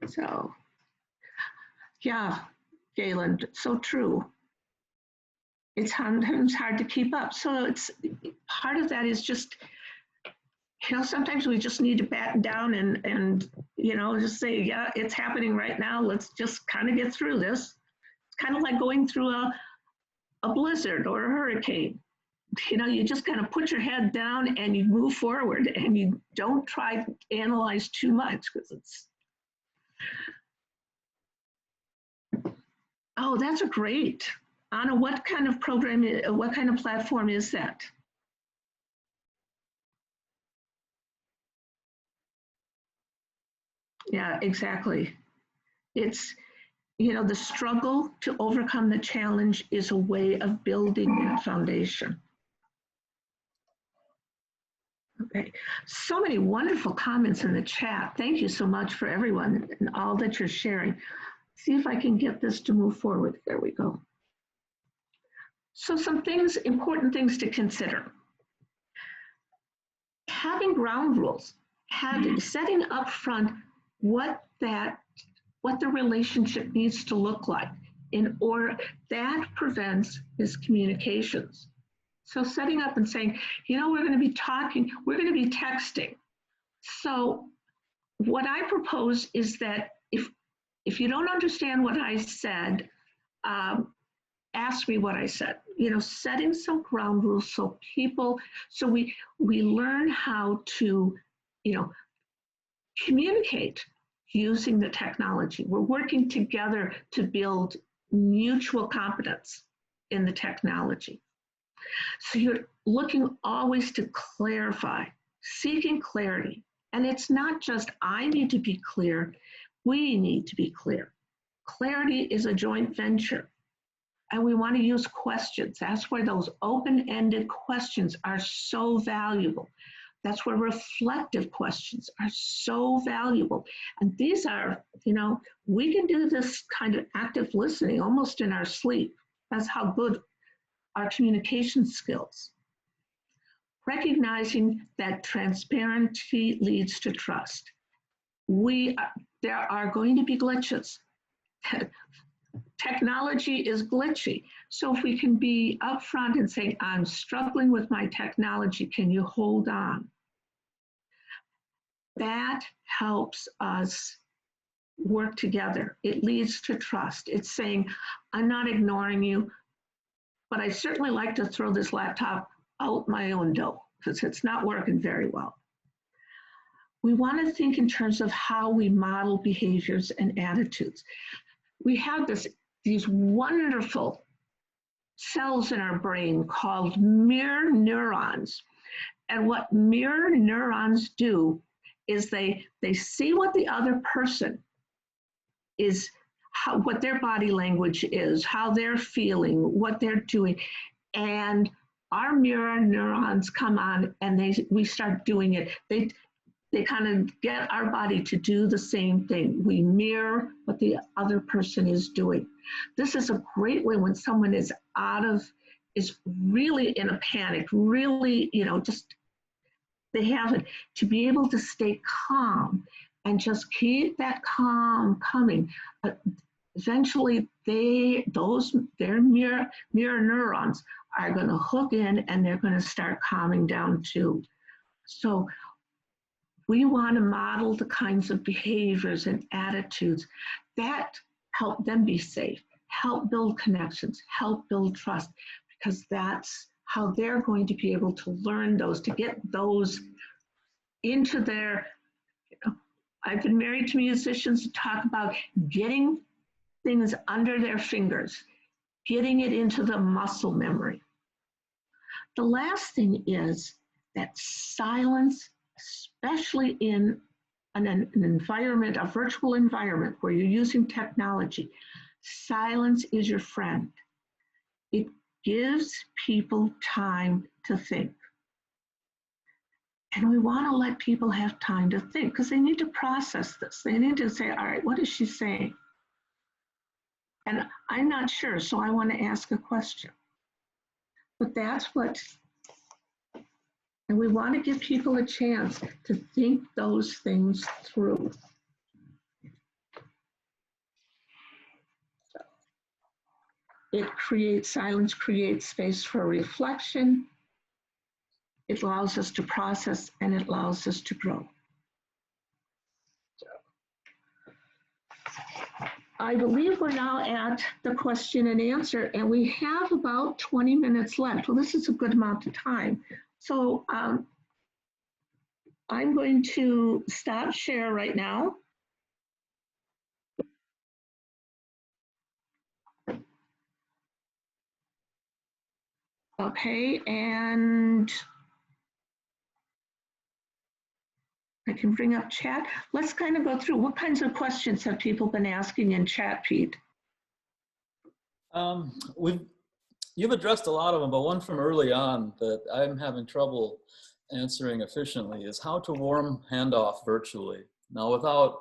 So, yeah, Galen, so true. It's sometimes hard to keep up. So it's part of that is just, you know, sometimes we just need to batten down and you know, just say, yeah, it's happening right now. Let's just kind of get through this. It's kind of like going through a blizzard or a hurricane. You know, you just kind of put your head down and you move forward and you don't try to analyze too much because it's, oh, that's a great. Anna, what kind of program, what kind of platform is that? Yeah, exactly. It's, you know, the struggle to overcome the challenge is a way of building that foundation. Okay, so many wonderful comments in the chat. Thank you so much for everyone and all that you're sharing. See if I can get this to move forward. There we go. So some things, important things to consider. Having ground rules, setting up front what the relationship needs to look like in order that prevents miscommunications. So setting up and saying, you know, we're going to be talking, we're going to be texting. So what I propose is that if you don't understand what I said, ask me what I said. You know, setting some ground rules so we learn how to, you know, communicate using the technology. We're working together to build mutual competence in the technology. So you're looking always to clarify, seeking clarity. And it's not just I need to be clear, we need to be clear. Clarity is a joint venture. And we want to use questions. That's why those open-ended questions are so valuable. That's where reflective questions are so valuable. And these are, you know, we can do this kind of active listening almost in our sleep. That's how good our communication skills. Recognizing that transparency leads to trust. There are going to be glitches. Technology is glitchy. So if we can be upfront and say, I'm struggling with my technology, can you hold on? That helps us work together. It leads to trust. It's saying, I'm not ignoring you, but I certainly like to throw this laptop out my own door because it's not working very well. We want to think in terms of how we model behaviors and attitudes. We have these wonderful cells in our brain called mirror neurons. And what mirror neurons do is they see what the other person is, what their body language is, how they're feeling, what they're doing. And our mirror neurons come on and we start doing it. They kind of get our body to do the same thing. We mirror what the other person is doing. This is a great way when someone is really in a panic, really, you know, just, they have it, to be able to stay calm and just keep that calm coming. Eventually, their mirror neurons are going to hook in and they're going to start calming down too. So we want to model the kinds of behaviors and attitudes that help them be safe, help build connections, help build trust, because that's how they're going to be able to learn those, to get those into their, you know, I've been married to musicians who talk about getting things under their fingers, getting it into the muscle memory. The last thing is that silence, especially in an environment, a virtual environment where you're using technology, silence is your friend. It gives people time to think. And we want to let people have time to think because they need to process this. They need to say, all right, what is she saying? And I'm not sure, so I want to ask a question. But that's what, and we want to give people a chance to think those things through. Silence creates space for reflection. It allows us to process and it allows us to grow. I believe we're now at the question and answer, and we have about 20 minutes left. Well, this is a good amount of time. So I'm going to stop share right now. Okay, and I can bring up chat. Let's kind of go through what kinds of questions have people been asking in chat, Pete? You've addressed a lot of them, but one from early on that I'm having trouble answering efficiently is how to warm handoff virtually. Now, without,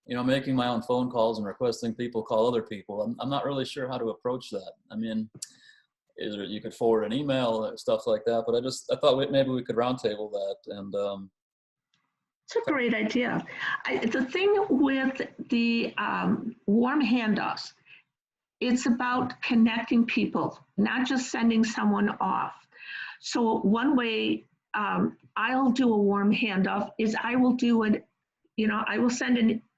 you know, making my own phone calls and requesting people call other people, I'm not really sure how to approach that. I mean, you could forward an email or stuff like that, but I thought maybe we could roundtable that. And it's a great idea. The thing with the warm handoffs, it's about connecting people, not just sending someone off. So one way I'll do a warm handoff is I will do I will send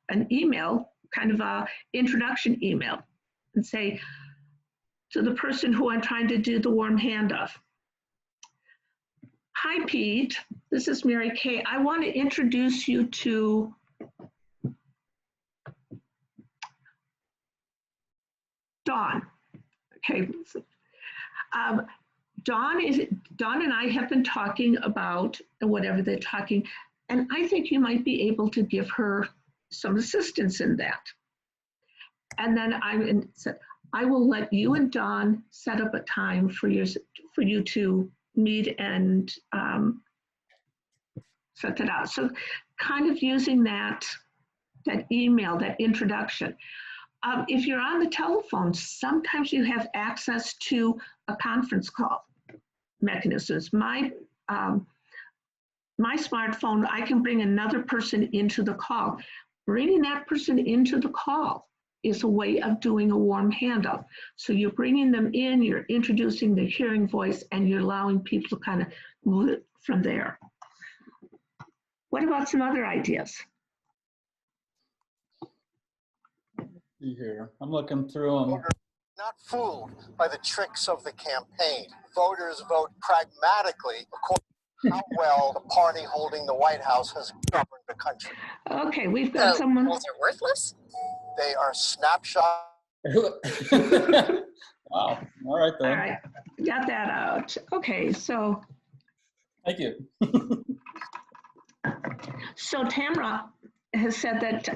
an email, kind of a introduction email, and say to the person who I'm trying to do the warm hand of, "Hi, Pete. This is Mary Kay. I want to introduce you to Dawn." Okay. Dawn and I have been talking about whatever they're talking, and I think you might be able to give her some assistance in that. And then I will let you and Dawn set up a time for you to meet and set that out. So kind of using that email, that introduction. If you're on the telephone, sometimes you have access to a conference call mechanisms. My smartphone, I can bring another person into the call. Bringing that person into the call is a way of doing a warm handoff. So you're bringing them in, you're introducing the hearing voice, and you're allowing people to kind of move from there. What about some other ideas? Here, I'm looking through them. Not fooled by the tricks of the campaign. Voters vote pragmatically according to how well the party holding the White House has governed the country. Okay, we've got someone. Polls are worthless? They are snapshots. Wow. All right, then. All right, got that out. Okay, so. Thank you. So Tamara has said that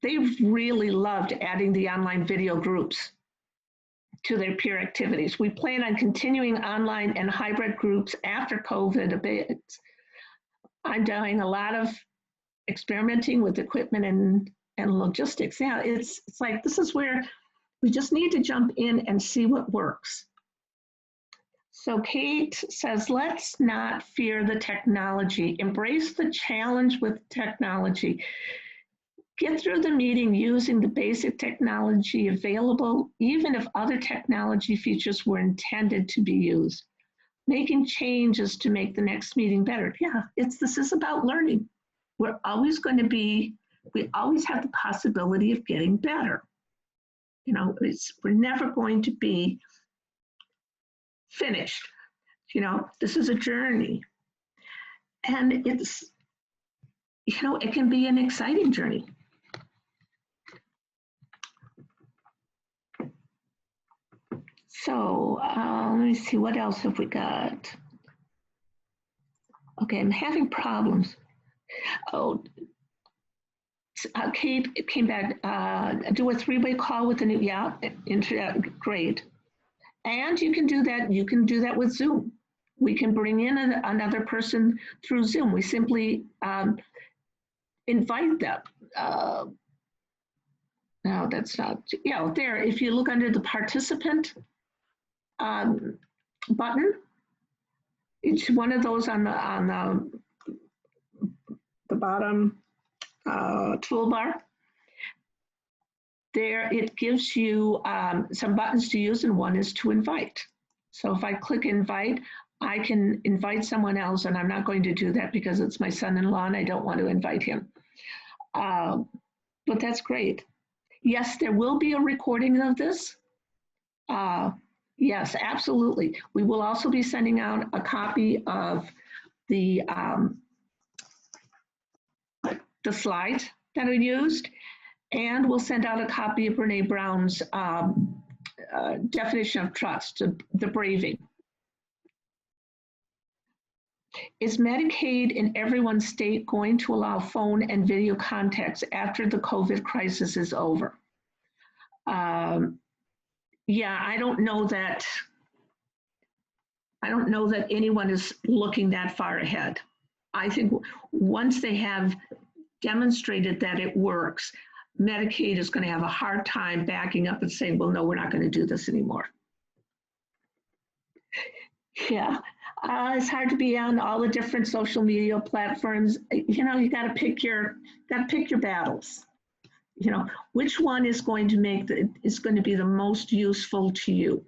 they've really loved adding the online video groups to their peer activities. We plan on continuing online and hybrid groups after COVID abates. I'm doing a lot of experimenting with equipment and logistics. Yeah, it's like, this is where we just need to jump in and see what works. So Kate says, let's not fear the technology. Embrace the challenge with technology. Get through the meeting using the basic technology available, even if other technology features were intended to be used. Making changes to make the next meeting better. Yeah, this is about learning. We're always going to be, we always have the possibility of getting better. We're never going to be finished. This is a journey. And it's, it can be an exciting journey. So let me see, what else have we got? Okay, I'm having problems. Oh, Kate came back, do a 3-way call with great. And you can do that with Zoom. We can bring in another person through Zoom. We simply invite them. No, that's not, there, if you look under the participant button, it's one of those on the bottom toolbar. There, it gives you some buttons to use, and one is to invite. So if I click invite, I can invite someone else, and I'm not going to do that because it's my son-in-law and I don't want to invite him. But that's great. Yes, there will be a recording of this. Yes, absolutely. We will also be sending out a copy of the slides that are used, and we'll send out a copy of Brene Brown's definition of trust, the braving. Is Medicaid in everyone's state going to allow phone and video contacts after the COVID crisis is over? Yeah, I don't know that anyone is looking that far ahead. I think once they have demonstrated that it works, Medicaid is going to have a hard time backing up and saying, well, no, we're not going to do this anymore. Yeah, it's hard to be on all the different social media platforms. You got to pick your battles. Which one is going to be the most useful to you.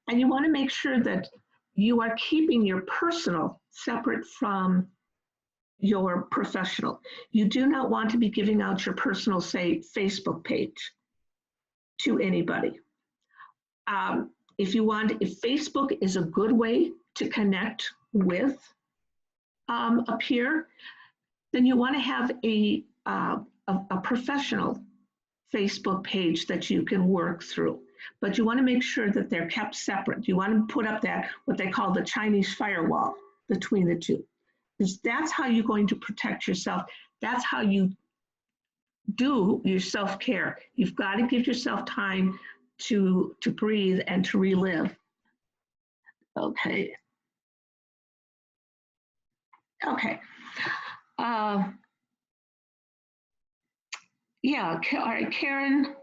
And you want to make sure that you are keeping your personal separate from your professional. You do not want to be giving out your personal, say, Facebook page to anybody. If Facebook is a good way to connect with a peer, then you want to have a professional Facebook page that you can work through. But you want to make sure that they're kept separate. You want to put up that, what they call the Chinese firewall between the two. Because that's how you're going to protect yourself. That's how you do your self-care. You've got to give yourself time to breathe and to relive. Okay. Okay. Yeah, all right, Karen.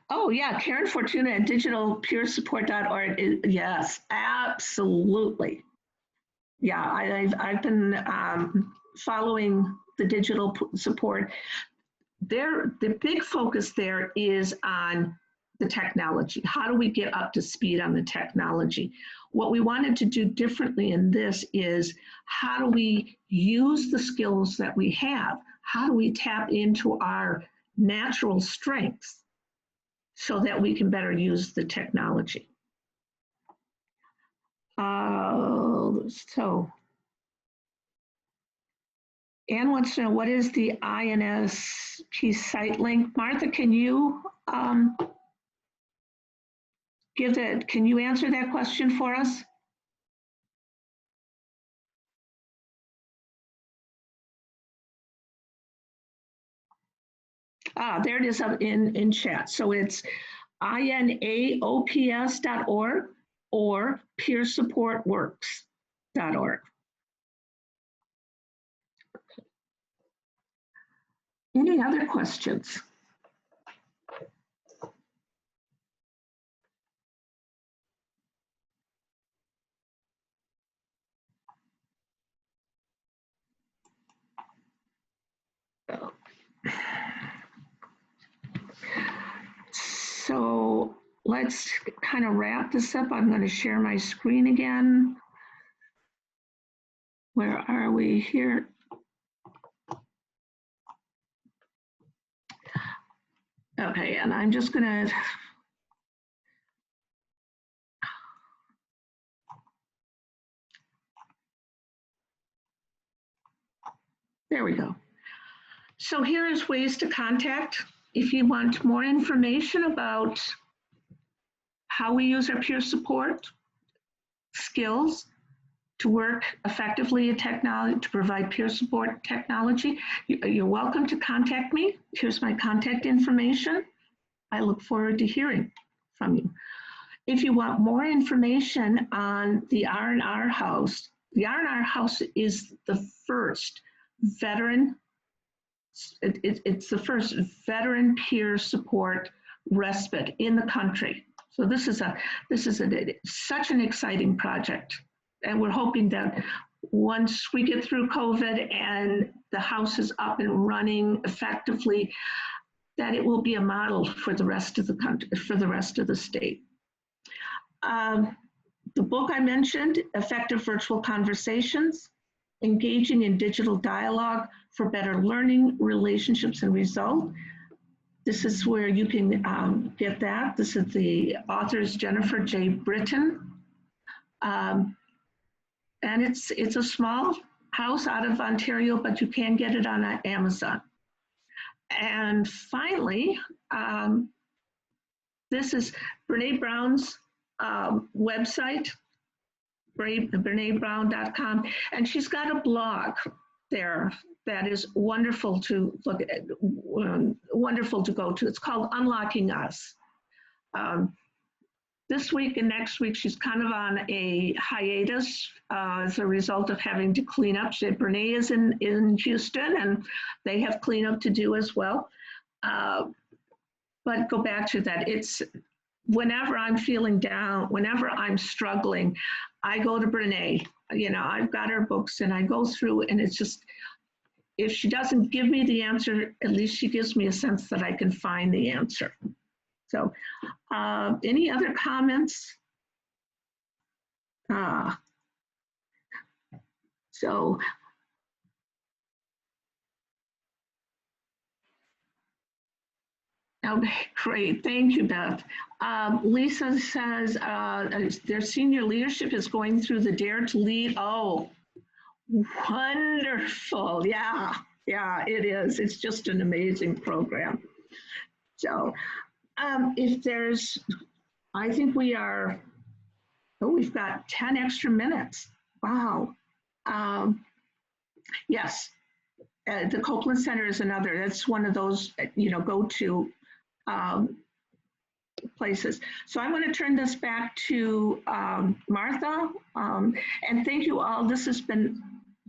Oh yeah, Karen Fortuna at digitalpeersupport.org. Yes, absolutely. Yeah, I've been following the digital support. The big focus there is on the technology. How do we get up to speed on the technology? What we wanted to do differently in this is how do we use the skills that we have? How do we tap into our natural strengths so that we can better use the technology? So Anne wants to know, what is the INSP site link? Martha, can you can you answer that question for us? There it is up in chat. So it's INAOPS.org or peersupportworks.org. Any other questions? So let's kind of wrap this up. I'm going to share my screen again. Where are we here? Okay, and I'm just going to there we go. So here is ways to contact. If you want more information about how we use our peer support skills to work effectively in technology, to provide peer support technology, you're welcome to contact me. Here's my contact information. I look forward to hearing from you. If you want more information on the R&R House, the R&R House is the first veteran, it's the first veteran peer support respite in the country. So this is such an exciting project. And we're hoping that once we get through COVID and the house is up and running effectively, that it will be a model for the rest of the country, for the rest of the state. The book I mentioned, Effective Virtual Conversations, Engaging in Digital Dialogue for Better Learning, Relationships, and Result. This is where you can get that. This is the author is Jennifer J. Britton. And it's a small house out of Ontario, but you can get it on Amazon. And finally, this is Brene Brown's website, BreneBrown.com, and she's got a blog there that is wonderful to look at, wonderful to go to. It's called Unlocking Us. This week and next week, she's kind of on a hiatus as a result of having to clean up. Brene is in Houston, and they have cleanup to do as well. But go back to that. It's whenever I'm feeling down, whenever I'm struggling, I go to Brene. You know, I've got her books, and I go through, and it's just, if she doesn't give me the answer, at least she gives me a sense that I can find the answer. So any other comments? So Okay, great. Thank you, Beth. Lisa says their senior leadership is going through the Dare to Lead. Oh, wonderful. Yeah, it is. It's just an amazing program. So if there's, I think we've got 10 extra minutes. Wow. Yes, the Copeland Center is another. That's one of those, go-to places. So I'm going to turn this back to Martha. And thank you all. This has been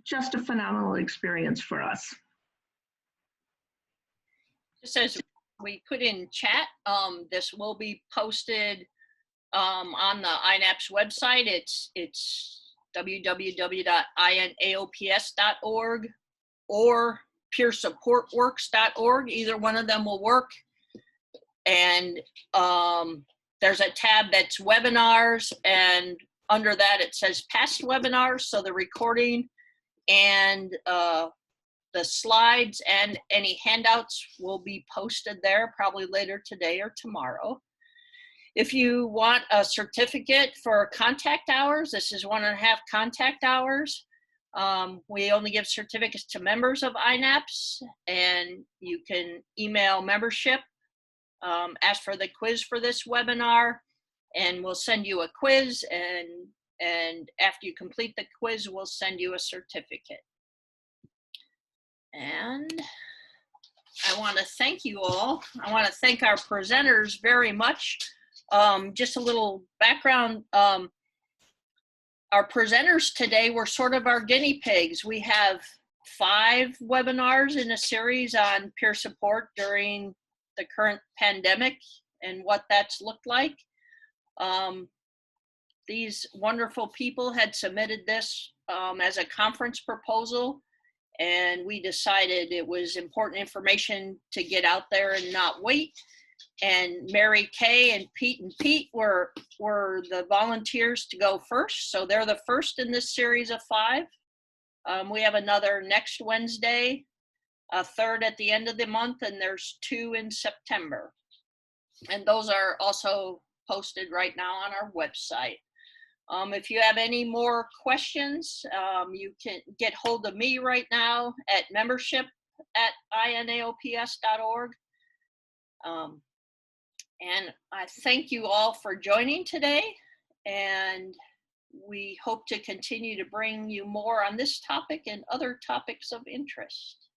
just a phenomenal experience for us. Just as we put in chat, this will be posted on the INAPS website. It's www.inaops.org or peersupportworks.org. Either one of them will work. And there's a tab that's webinars, and under that it says past webinars. So the recording and the slides and any handouts will be posted there probably later today or tomorrow. If you want a certificate for contact hours, this is 1.5 contact hours. We only give certificates to members of INAPS, and you can email membership, ask for the quiz for this webinar, and we'll send you a quiz, and after you complete the quiz, we'll send you a certificate. And I want to thank you all. I want to thank our presenters very much. Just a little background. Our presenters today were sort of our guinea pigs. We have 5 webinars in a series on peer support during the current pandemic and what that's looked like. These wonderful people had submitted this as a conference proposal, and we decided it was important information to get out there and not wait. And Mary Kay and Pete were the volunteers to go first. So they're the first in this series of 5. We have another next Wednesday, a third at the end of the month, and there's 2 in September. And those are also posted right now on our website. If you have any more questions, you can get hold of me right now at membership@inaops.org. And I thank you all for joining today, and we hope to continue to bring you more on this topic and other topics of interest.